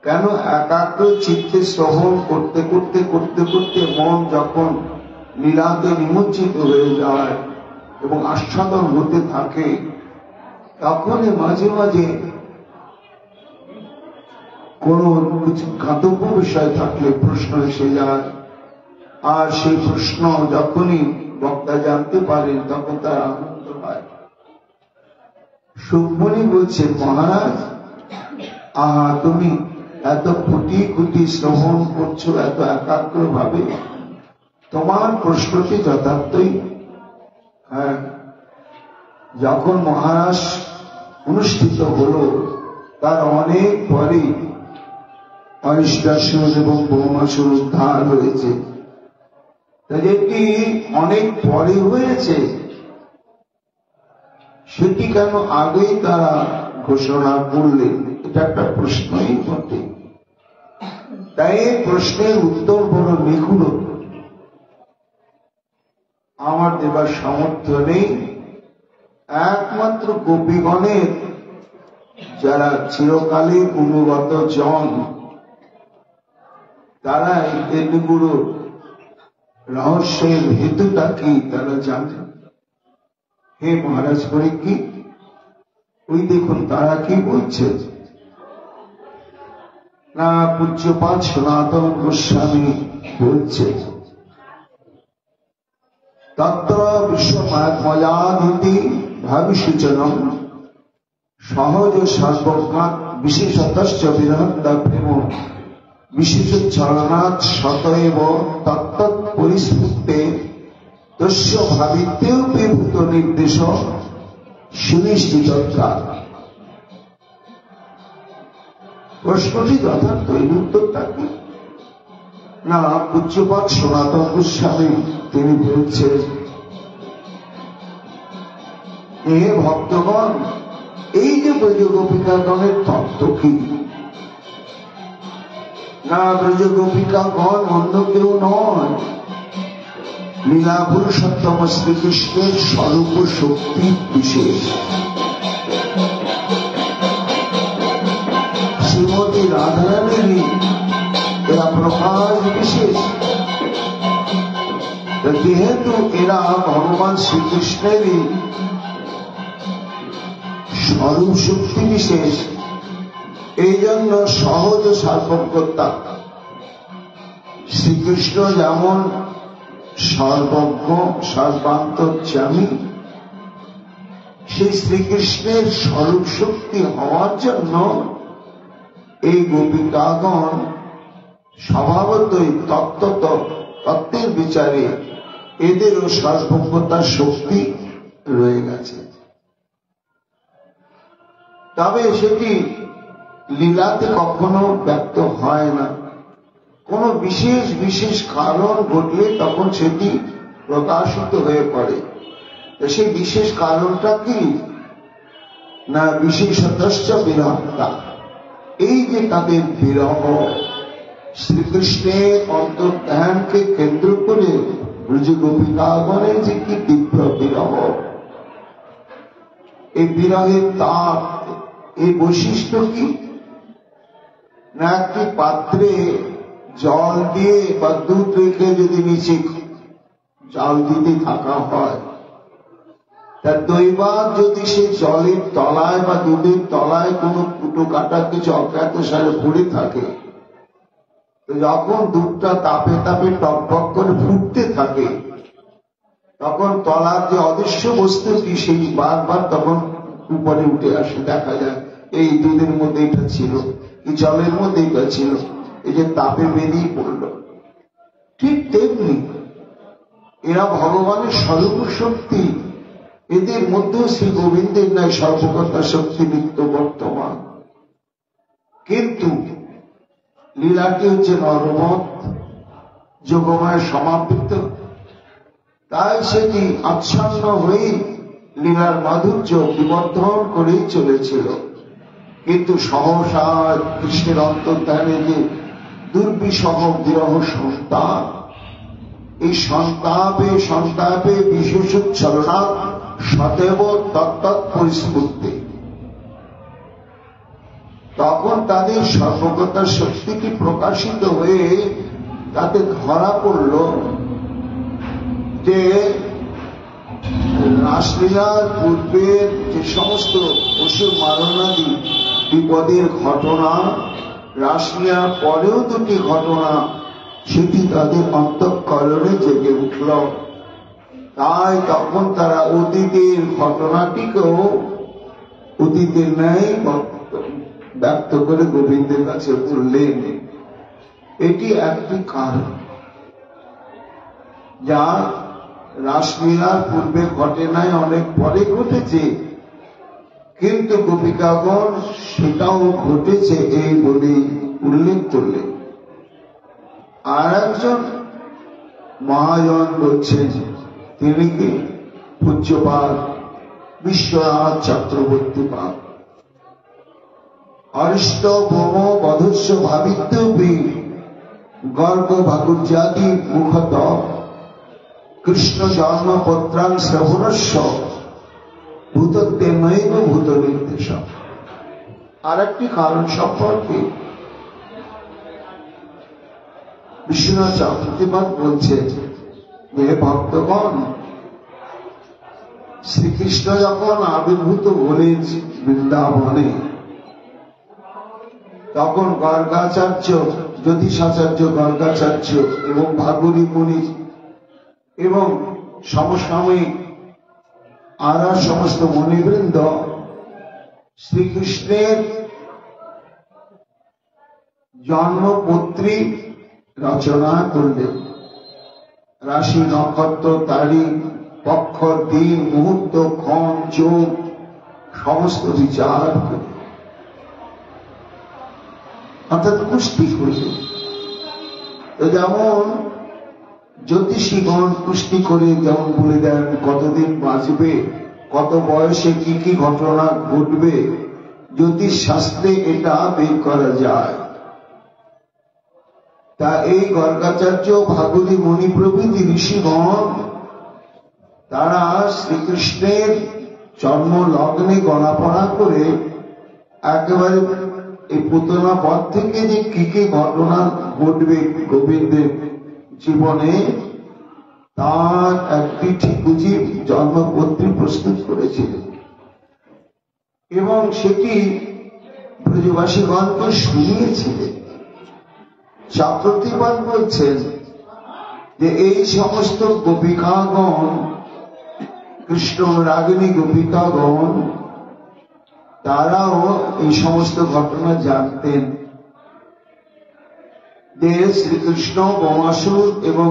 কেন একাগ্র চিত্তে শ্রবণ করতে করতে করতে করতে মন যখন লীলাতে নিমজ্জিত হয়ে যায় এবং আস্বাদন হতে থাকে, তখনই মাঝে মাঝে কোন কিছু গাতব্য বিষয় থাকলে প্রশ্ন এসে যায়। আর সেই প্রশ্ন যখনই বক্তা জানতে পারেন, তখন তার আনন্দ হয়। সুখমণি বলছেন, মহারাজ, আহা, তুমি এত কোটি কোটি শ্রবণ করছো এত একাগ্র ভাবে, তোমার প্রশ্নটি যথার্থই। হ্যাঁ, যখন মহারাজ অনুষ্ঠিত হল, তার অনেক পরে অরিষ্টাসুর এবং বৌমাসুর উদ্ধার হয়েছে। যেটি অনেক পরে হয়েছে, সেটি কেন আগেই তারা ঘোষণা করলেন? এটা একটা প্রশ্নই বটে। তাই প্রশ্নের উত্তর বড় নিগুড়, আমার দেবার সামর্থ্য নেই। একমাত্র গোপীগণের যারা চিরকালের অনুগত জন, তারা এই নিগুড় রহস্যের হেতুটা কি তারা জানে। হে মহারাজ পরীক্ষিত, ওই দেখুন তারা কি বলছে না। পূজ্যপাদ সনাতন গোস্বামী বলছে, তত্র বিশ্বমাত্মজানীতি ভাবিসূচনম সহজ সর্বজ্ঞাত বিশেষতশ্চ বিরহন্দ প্রেম বিশেষোচ্চারণাৎ শতএব তত্তৎ পরিস্ফুটে তস্য ভাবিত্যেও বিভূত নির্দেশ সুনিশ্চিতকার। প্রশ্নটি যথার্থ, এই উত্তরটা কি না। পূজ্যপাদ সনাতন গোস্বামী তিনি বলছেন, হে ভক্তগণ, এই যে ব্রজগোপিকাগণের তত্ত্ব কি না, ব্রজগোপিকাগণ অন্য কেউ নয়, লীলা পুরুষোত্তম শ্রীকৃষ্ণের স্বরূপ শক্তি বিশেষ। শ্রীমতী রাধারানীরই এরা প্রকাশ বিশেষ। যেহেতু এরা ভগবান শ্রীকৃষ্ণেরই স্বরূপ শক্তি বিশেষ, এই জন্য সহজ সার্বজ্ঞতা। শ্রীকৃষ্ণ যেমন সর্বজ্ঞ সর্বান্তর্যামী, সেই শ্রীকৃষ্ণের স্বরূপ শক্তি হওয়ার জন্য এই গোপিকাগণ স্বভাবতই তত্ত্বের বিচারে এদেরও সর্বজ্ঞতার শক্তি রয়ে গেছে। তবে সেটি লীলাতে কখনো ব্যক্ত হয় না। কোন বিশেষ বিশেষ কারণ ঘটলে তখন সেটি প্রকাশিত হয়ে পড়ে। সেই বিশেষ কারণটা কি না, বিশেষতশ্চ বিরহতা। এই যে তাদের বিরহ, শ্রীকৃষ্ণের অন্তর্ধানকে কেন্দ্র করে ব্রজ গোপিকাগণের যে কি তীব্র বিরহ, এই বিরহের তাপ, এই বৈশিষ্ট্য কি না, একটি পাত্রে জল দিয়ে বা দুধ রেখে যদি নিচে জল দিতে থাকা হয়, তার দৈবাত যদি সে জলের তলায় বা দুধের তলায় কোনো ফুটো কাটা কিছু অজ্ঞাত সারে পড়ে থাকে, তো যখন দুধটা তাপে তাপে টকটক করে ফুটতে থাকে, তখন তলার যে অদৃশ্য বস্তুটি সেই বারবার তখন উপরে উঠে আসে। দেখা যায় এই দুধের মধ্যে এটা ছিল, এই জলের মধ্যে এটা ছিল, এই যে তাপে বেরিয়ে পড়ল। ঠিক তেমনি এরা ভগবানের স্বরূপ শক্তি, এদের মধ্যেও শ্রী গোবিন্দের ন্যায় সর্বকর্তা শক্তি নিত্য বর্তমান। কিন্তু লীলাটি হচ্ছে নরমত, যোগময় সমাবৃত, তাই সেটি আচ্ছন্ন হয়ে লীলার মাধুর্য বিবর্ধন করেই চলেছিল। কিন্তু সহসা কৃষ্ণের অন্তর্ধানে যে দুর্বিষহ বিরহ সন্তাপ, এই সন্তাপে সন্তাপে বিশেষোচ্ছলনা সদেব তত্তৎ পরিস্ফুটতে, তখন তাদের সর্বকতার শক্তিটি প্রকাশিত হয়ে তাতে ধরা পড়ল যে রাসলীলার পূর্বের যে সমস্ত অসুর মারণাদি বিপদের ঘটনা, রাসলীলার পরেও দুটি ঘটনা, সেটি তাদের অন্তঃকরণে জেগে উঠল। তাই তখন তারা অতীতের ঘটনাটিকেও অতীতের ন্যায় ব্যক্ত করে গোবিন্দের কাছে বললেন। এটি একটি কারণ, যা রাসলীলার পূর্বে ঘটে নাই, অনেক পরে ঘটেছে, কিন্তু গোপিকাগণ সেটাও ঘটেছে এই বলেই উল্লেখ করলেন। আর একজন মহাজন বলছেন, তিনি কি পূজ্যপাদ বিশ্বনাথ চক্রবর্তী পাদ। অরিষ্ট ভৌম বধস্য ভাবিত্যপি গর্গ ভাগুর্যাদি মুখত কৃষ্ণ জন্মপত্রাং শ্রবণস্য ভূতত্বেনৈব ভূত নির্দেশ। আর একটি কারণ সম্পর্কে বিশ্বনাথ চক্রবর্তী পাদ বলছে যে, ভক্তগণ, শ্রীকৃষ্ণ যখন আবির্ভূত হলেন বৃন্দাবনে, তখন গর্গাচার্য, জ্যোতিষাচার্য গর্গাচার্য এবং ভাগুরী মুনি এবং সমসাময়িক আর সমস্ত মুনিবৃন্দ শ্রীকৃষ্ণের জন্মপত্রী রচনা করলেন। রাশি, নক্ষত্র, তারিখ, পক্ষ, দিন, মুহূর্ত, ক্ষণ, যোগ সমস্ত বিচার করে, অর্থাৎ কুষ্টি করলেন। তো যেমন জ্যোতিষীগণ কুষ্টি করে যেমন বলে দেন কতদিন বাঁচবে, কত বয়সে কি কি ঘটনা ঘটবে, জ্যোতিষ শাস্ত্রে এটা বের করা যায়। তা এই গর্গাচার্য, ভাগবতী মুনি প্রভৃতি ঋষিগণ তারা শ্রীকৃষ্ণের জন্ম লগ্নে গণাপনা করে একেবারে এই পুতনা পথ থেকে যে কি কি ঘটনা ঘটবে গোবিন্দের জীবনে, তার একটি ঠিকুজি জন্মপত্রী প্রস্তুত করেছিলেন এবং সেটি ব্রজবাসীগণকে শুনিয়েছিলেন। চক্রবর্তী পাদ বলছেন যে এই সমস্ত গোপিকাগণ, কৃষ্ণ রাগিনী গোপিকাগণ, তারাও এই সমস্ত ঘটনা জানতেন যে শ্রীকৃষ্ণ বোমাসুর এবং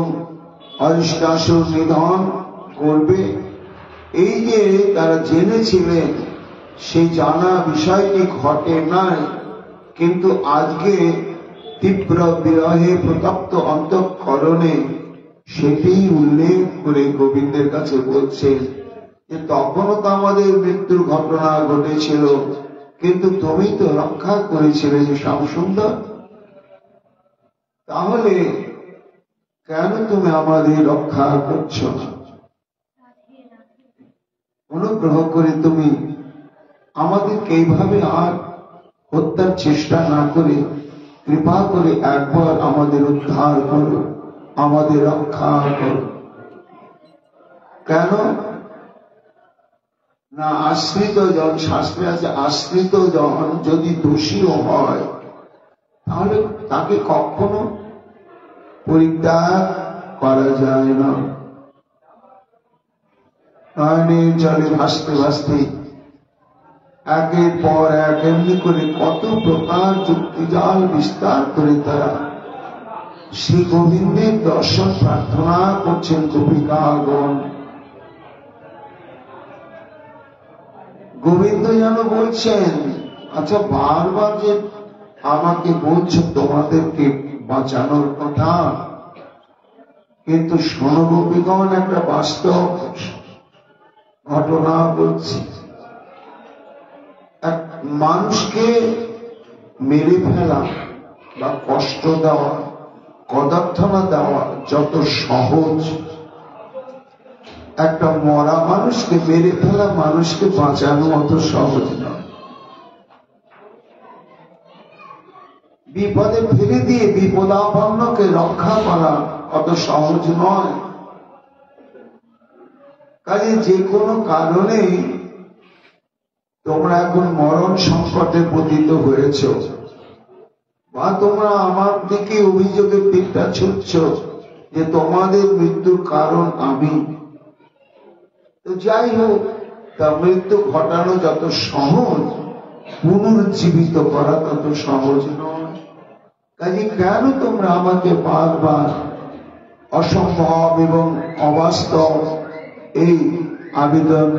অরিষ্টাসুর নিধন করবে। এই যে তারা জেনেছিলেন, সেই জানা বিষয়টি ঘটে নাই, কিন্তু আজকে তীব্র বিরহে প্রতপ্ত অন্তঃকরণে সেটি উল্লেখ করে গোবিন্দের কাছে বলছে যে তখনও তো আমাদের মৃত্যুর ঘটনা ঘটেছিল, কিন্তু তুমি তো রক্ষা করেছিলে যে শ্যামসুন্দর, তাহলে কেন তুমি আমাদের রক্ষা করছো না? অনুগ্রহ করে তুমি আমাদেরকে এইভাবে আর হত্যার চেষ্টা না করে কৃপা করে একবার আমাদের উদ্ধার করো, আমাদের রক্ষা করো। কেন না? আশ্রিত জন, শাস্ত্রে আছে আশ্রিত জন যদি দোষীও হয় তাহলে তাকে কখনো পরিত্যাগ করা যায় না। নয়নের জলে ভাসতে ভাসতে একের পর এক এমনি করে কত প্রকার যুক্তিজাল বিস্তার করে তারা শ্রী গোবিন্দের দর্শন প্রার্থনা করছেন গোপিকাগণ। গোবিন্দ যেন বলছেন, আচ্ছা বারবার যে আমাকে বলছো তোমাদেরকে বাঁচানোর কথা, কিন্তু শোনো গোপীগণ, একটা বাস্তব ঘটনা বলছি। এক মানুষকে মেরে ফেলা বা কষ্ট দেওয়া, কদর্থনা দেওয়া যত সহজ, একটা মরা মানুষকে মেরে ফেলা মানুষকে বাঁচানো অত সহজ নয়। বিপদে ফেলে দিয়ে বিপদাপন্নকে রক্ষা করা অত সহজ নয়। কাজে যে কোনো কারণেই তোমরা এখন মরণ সংকটে পতিত হয়েছ, বা তোমরা আমার দিকে অভিযোগের তীরটা ছুটছ যে তোমাদের মৃত্যুর কারণ আমি, তো যাই হোক, তা মৃত্যু ঘটানো যত সহজ, পুনর্জীবিত করা তত সহজ নয়। কাজে কেন তোমরা আমাকে বারবার অসম্ভব এবং অবাস্তব এই আবেদন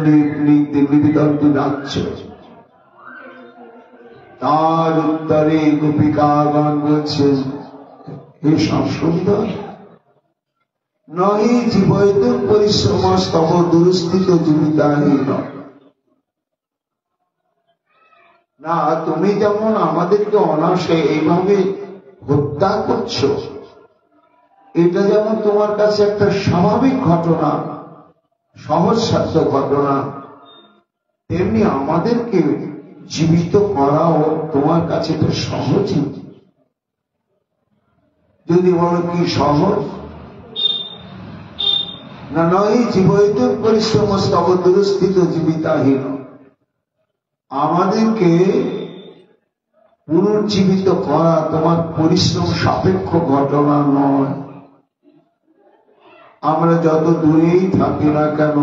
নিবেদনটি রাখছ? তার উত্তরে গোপিকাগণ বলছেন, হে শ্যামসুন্দর, নহি জীবয়িত পরিশ্রম স্তব দুরস্থিত জীবিতাহীন। না, তুমি যেমন আমাদেরকে অনায়াসে এইভাবে হত্যা করছো, এটা যেমন তোমার কাছে একটা স্বাভাবিক ঘটনা, সহজসাধ্য ঘটনা, তেমনি আমাদেরকে জীবিত করাও তোমার কাছে তো সহজই। যদি বলো কি সহজ না? নয় জীবয়িত পরিশ্রম স্তব দুরস্থিত জীবিতাহীন, আমাদেরকে পুনর্জীবিত করা তোমার পরিশ্রম সাপেক্ষ ঘটনা নয়। আমরা যত দূরেই থাকি না কেন,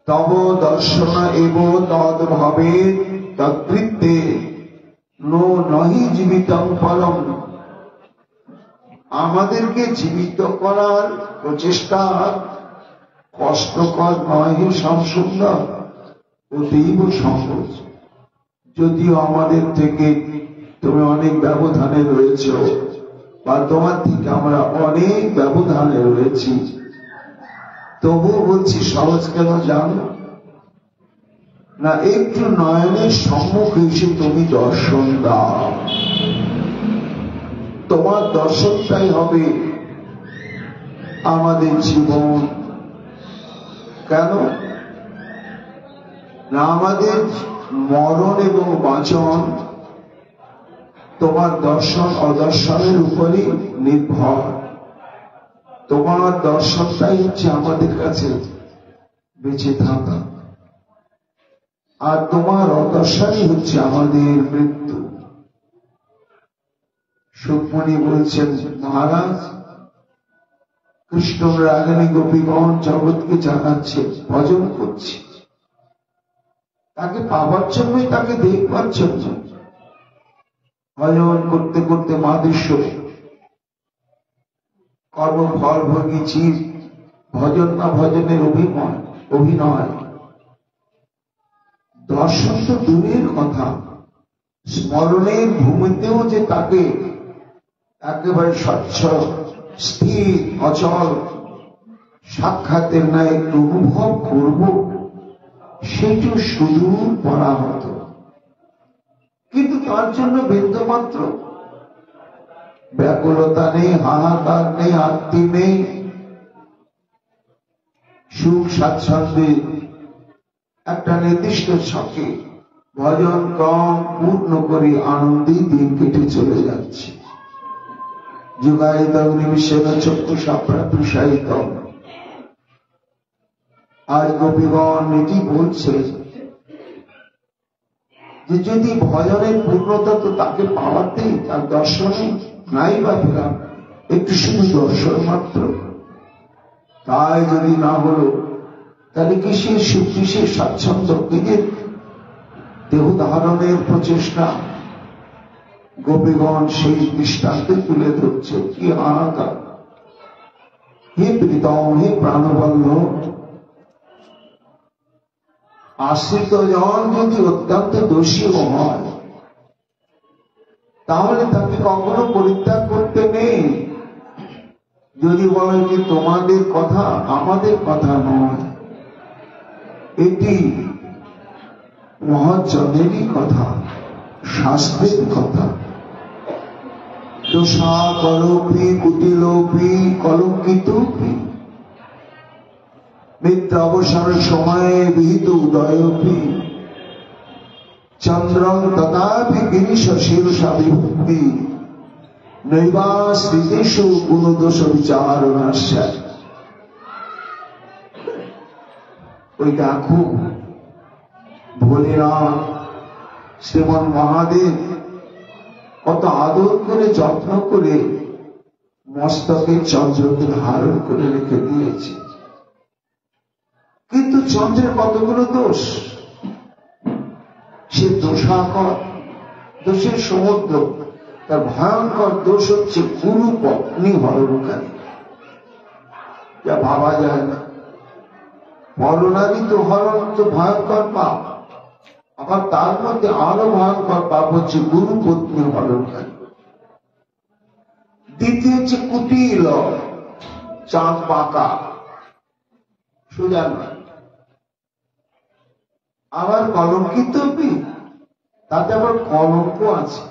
তব দর্শন এব তদ্ভাবে তৎকৃত্যে নো নহি জীবিতং ফলম। আমাদেরকে জীবিত করার প্রচেষ্টা কষ্টকর নয় হে শ্যামসুন্দর, অতীব সহজ। যদিও আমাদের থেকে তুমি অনেক ব্যবধানে রয়েছ, বা তোমার থেকে আমরা অনেক ব্যবধানে রয়েছি, তবুও বলছি সহজ কেন জানো না? একটু নয়নের সম্মুখে এসে তুমি দর্শন দাও, তোমার দর্শনটাই হবে আমাদের জীবন। কেন না? আমাদের মরণ এবং বাঁচন তোমার দর্শন অদর্শনের উপরই নির্ভর। তোমার দর্শনটাই হচ্ছে আমাদের কাছে বেঁচে থাকা, আর তোমার অদর্শনই হচ্ছে আমাদের মৃত্যু। সুকমণি বলছেন, মহারাজ কৃষ্ণ রাগিনী গোপীগণ জগৎকে জানাচ্ছে, ভজন করছে, তাকে পাবার জন্যই, তাকে দেখবার জন্য। ভজন করতে করতে মাদেশ্বর কর্মফল ভোগী জীব, ভজন না ভজনের অভিনয়। দর্শন তো দূরের কথা, স্মরণের ভূমিতেও যে তাকে একেবারে স্বচ্ছ স্থির অচল সাক্ষাতের ন্যায় অনুভব করব, সেটি সুদূর পড়া হতো। কিন্তু তার জন্য বিন্দুমাত্র ব্যাকুলতা নেই, হাহাকার নেই, আত্মী নেই, সুখ স্বাচ্ছন্দ্যে একটা নির্দিষ্ট ছকে ভজন ক্রম পূর্ণ করে আনন্দে দিন কেটে চলে যাচ্ছে। যুগায়িত নিমিষেণ চক্ষুষা প্রাতুষায়িত। আজ গোপীগণ এটি বলছে যে যদি ভজনের পূর্ণতা তো তাকে পাওয়াতে, তার দর্শনে নাই বা পেলাম, একটু শুধু দর্শন মাত্র, তাই যদি না হলো তাহলে কিসের সুখ, কিসের স্বাচ্ছন্দ্য, নিজের দেহ ধারণের প্রচেষ্টা। গোপীগণ সেই দৃষ্টান্তে তুলে ধরছে। কি হাহাকার! হে প্রীতম, হে প্রাণবল্লভ, আশ্রিত জন যদি অত্যন্ত দোষীও হয় তাহলে তাকে কখনো পরিত্যাগ করতে নেই। যদি বলে যে তোমাদের কথা আমাদের কথা নয়, এটি মহাজনেরই কথা, শাস্ত্রের কথা। দোষা কলোপি কুটিলোপি কলঙ্কিতোপি মিত্র অবসর সময়ে বিহিত উদয়োপি চন্দ্রং তথাপি গিরিশ শীর্ষা বিভক্তি নৈবা স্মৃতিষু গুণদোষ বিচারণাস্যা। ওই দেখো ভোলেনাথ শ্রীমন মহাদেব কত আদর করে যত্ন করে মস্তকে চন্দ্রকে ধারণ করে রেখে দিয়েছে। কিন্তু চন্দ্রের কতগুলো দোষ, সে দোষাকর, দোষের সমুদ্র। তার ভয়ঙ্কর দোষ হচ্ছে গুরু পত্নী হরণকারী, যা ভাবা যায় না। পরনারী তো হরণ তো ভয়ঙ্কর পাপ, আবার তার মধ্যে আরো ভয়ঙ্কর পাপ হচ্ছে গুরু পত্নী হরণকারী। দ্বিতীয় হচ্ছে কুটিল, চাঁদ পাকা, সোজা নয়। আবার কলঙ্কিত, তাতে আবার কলঙ্ক আছে।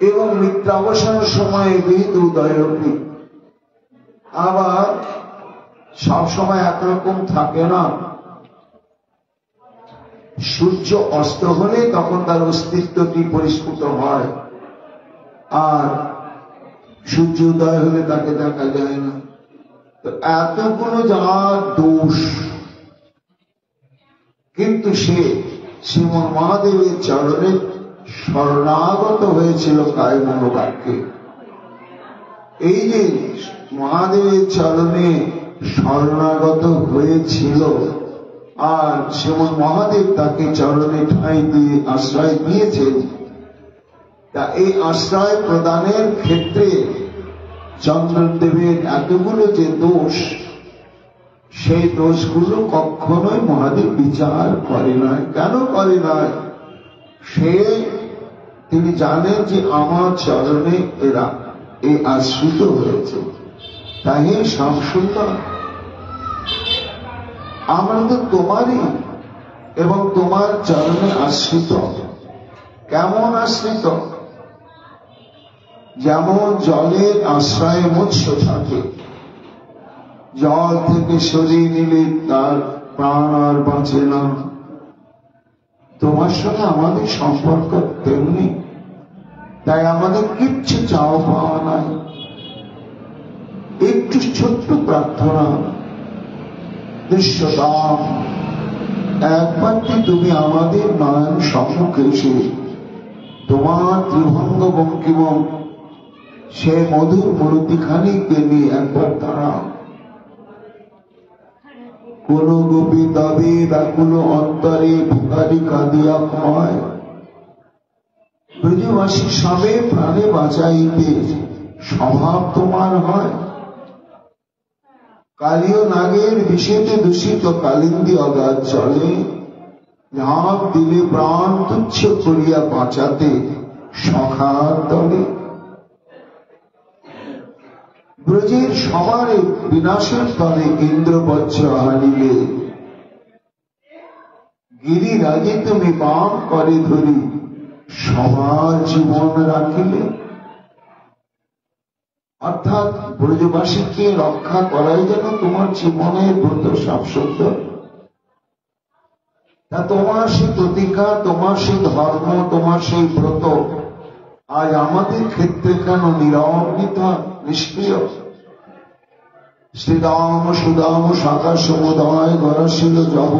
এবং মিত্রাবসানের সময় বিহিত উদয়পি, আবার সবসময় একরকম থাকে না। সূর্য অস্ত হলে তখন তার অস্তিত্বটি পরিস্ফুট হয়, আর সূর্য উদয় হলে তাকে দেখা যায় না। তো এতগুলো যার দোষ, কিন্তু সে শ্রীমন মহাদেবের চরণে শরণাগত হয়েছিল কায় মনোবাক্যে। এই যে মহাদেবের চরণে শরণাগত হয়েছিল, আর শ্রীমন মহাদেব তাকে চরণে ঠাঁই দিয়ে আশ্রয় দিয়েছেন, তা এই আশ্রয় প্রদানের ক্ষেত্রে চন্দ্রদেবের এতগুলো যে দোষ, সেই দোষগুলো কখনোই মহাদেব বিচার করে নাই। কেন করে নাই? তিনি জানেন যে আমার চরণে এরা এই আশ্রিত হয়েছে। তাই শ্যামসুন্দর, আমরা তো তোমারই এবং তোমার চরণে আশ্রিত। কেমন আশ্রিত? যেমন জলের আশ্রয়ে মৎস্য থাকে, জল থেকে সরিয়ে নিলে তার প্রাণ আর বাঁচে না। তোমার সঙ্গে আমাদের সম্পর্ক তেমনি। তাই আমাদের কিচ্ছু চাওয়া পাওয়া নাই, একটু ছোট্ট প্রার্থনা, দৃশ্যতাম, একবার কি তুমি আমাদের নয়ন সম্মুখে এসে তোমার ত্রিভঙ্গ বঙ্কিম সে মধুর মূর্তিখানিকে নিয়ে একবার দাঁড়াও। কোন গোপী তবে ব্যাকুল অন্তরে ভিখারি কাঁদিয়া কয়, ব্রজবাসী সবে প্রাণে বাঁচাইতে স্বভাব তোমার হয়। কালীয় নাগের বিষেতে দূষিত কালিন্দী অগাধ চলে, ঝাঁপ দিলে প্রাণ তুচ্ছ করিয়া বাঁচাতে সখার দলে। ব্রজের সবার বিনাশের তলে ইন্দ্রবজ্র হারিলে, গিরিরাজে তুমি বাম করে ধরি সবার জীবন রাখিলে। অর্থাৎ ব্রজবাসীকে রক্ষা করাই যেন তোমার জীবনের ব্রত সাবসত্য। তা তোমার সেই প্রতিজ্ঞা, তোমার সেই ধর্ম, তোমার সেই ব্রত আজ আমাদের ক্ষেত্রে কেন নীরব নিষ্ক্রিয়? শ্রীরাম সুদাম শাখা সমুদয় গরশীল জব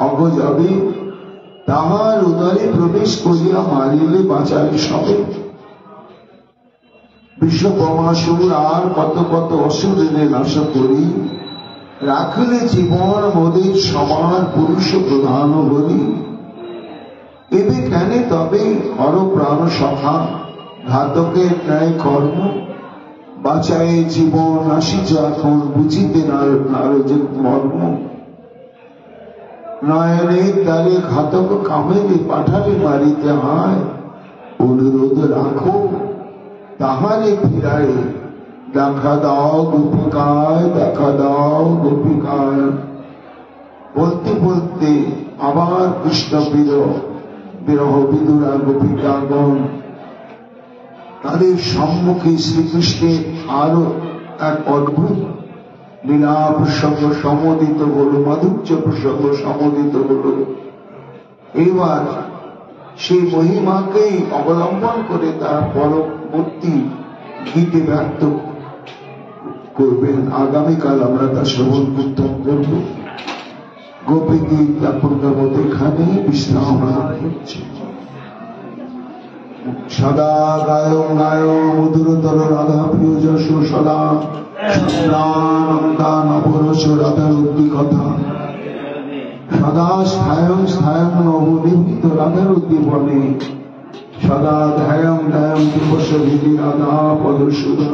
অগজবে, তাহার উদরে প্রবেশ করিয়া মারিলে বাঁচালে সবে। বিশ্বপমাসুর আর কত কত অসুরের নাশ করি, রাখিলে জীবন মোদের সমান পুরুষ প্রধান বলি। এবে কেন তবে হর প্রাণ সখা ঘাতকের ন্যায় কর্ম, বাঁচায় জীবন আসিছে এখন বুঝিতে নারজ মর্ম। নয়নের দ্বারে ঘাতক কামেলে পাঠালে মারিতে হয়, অনুরোধ রাখো তাহারে ফিরায় দেখা দাও গোপিকায়, দেখা দাও গোপিকায়। বলতে বলতে আবার কৃষ্ণ বিরহ বিদুরা গোপিকাগণ, তাদের সম্মুখে শ্রীকৃষ্ণের আরো এক অদ্ভুত লীলা প্রসঙ্গ সমদিত হল, মাধুর্য প্রসঙ্গ সমদিত হল। এইবার সেই মহিমাকেই অবলম্বন করে তার পরবর্তী গীতে ব্যক্ত করবেন। আগামীকাল আমরা তা শ্রবণ কীর্তন করব। গোপী গীত এখনকার মতো এখানে বিশ্রাম হচ্ছে। সদা গায়ং গায় মধুরতর রাধা প্রিয় যশ সদা সন্তানন্দা নবরস রাধার উদ্দি কথা, সদা স্থায়ং স্থায়ং নবনির্মিত রাধার উদ্দীপনে, সদা ধ্যায়ং ধ্যায়ং দিবস বিধি রাধা পদসুধা।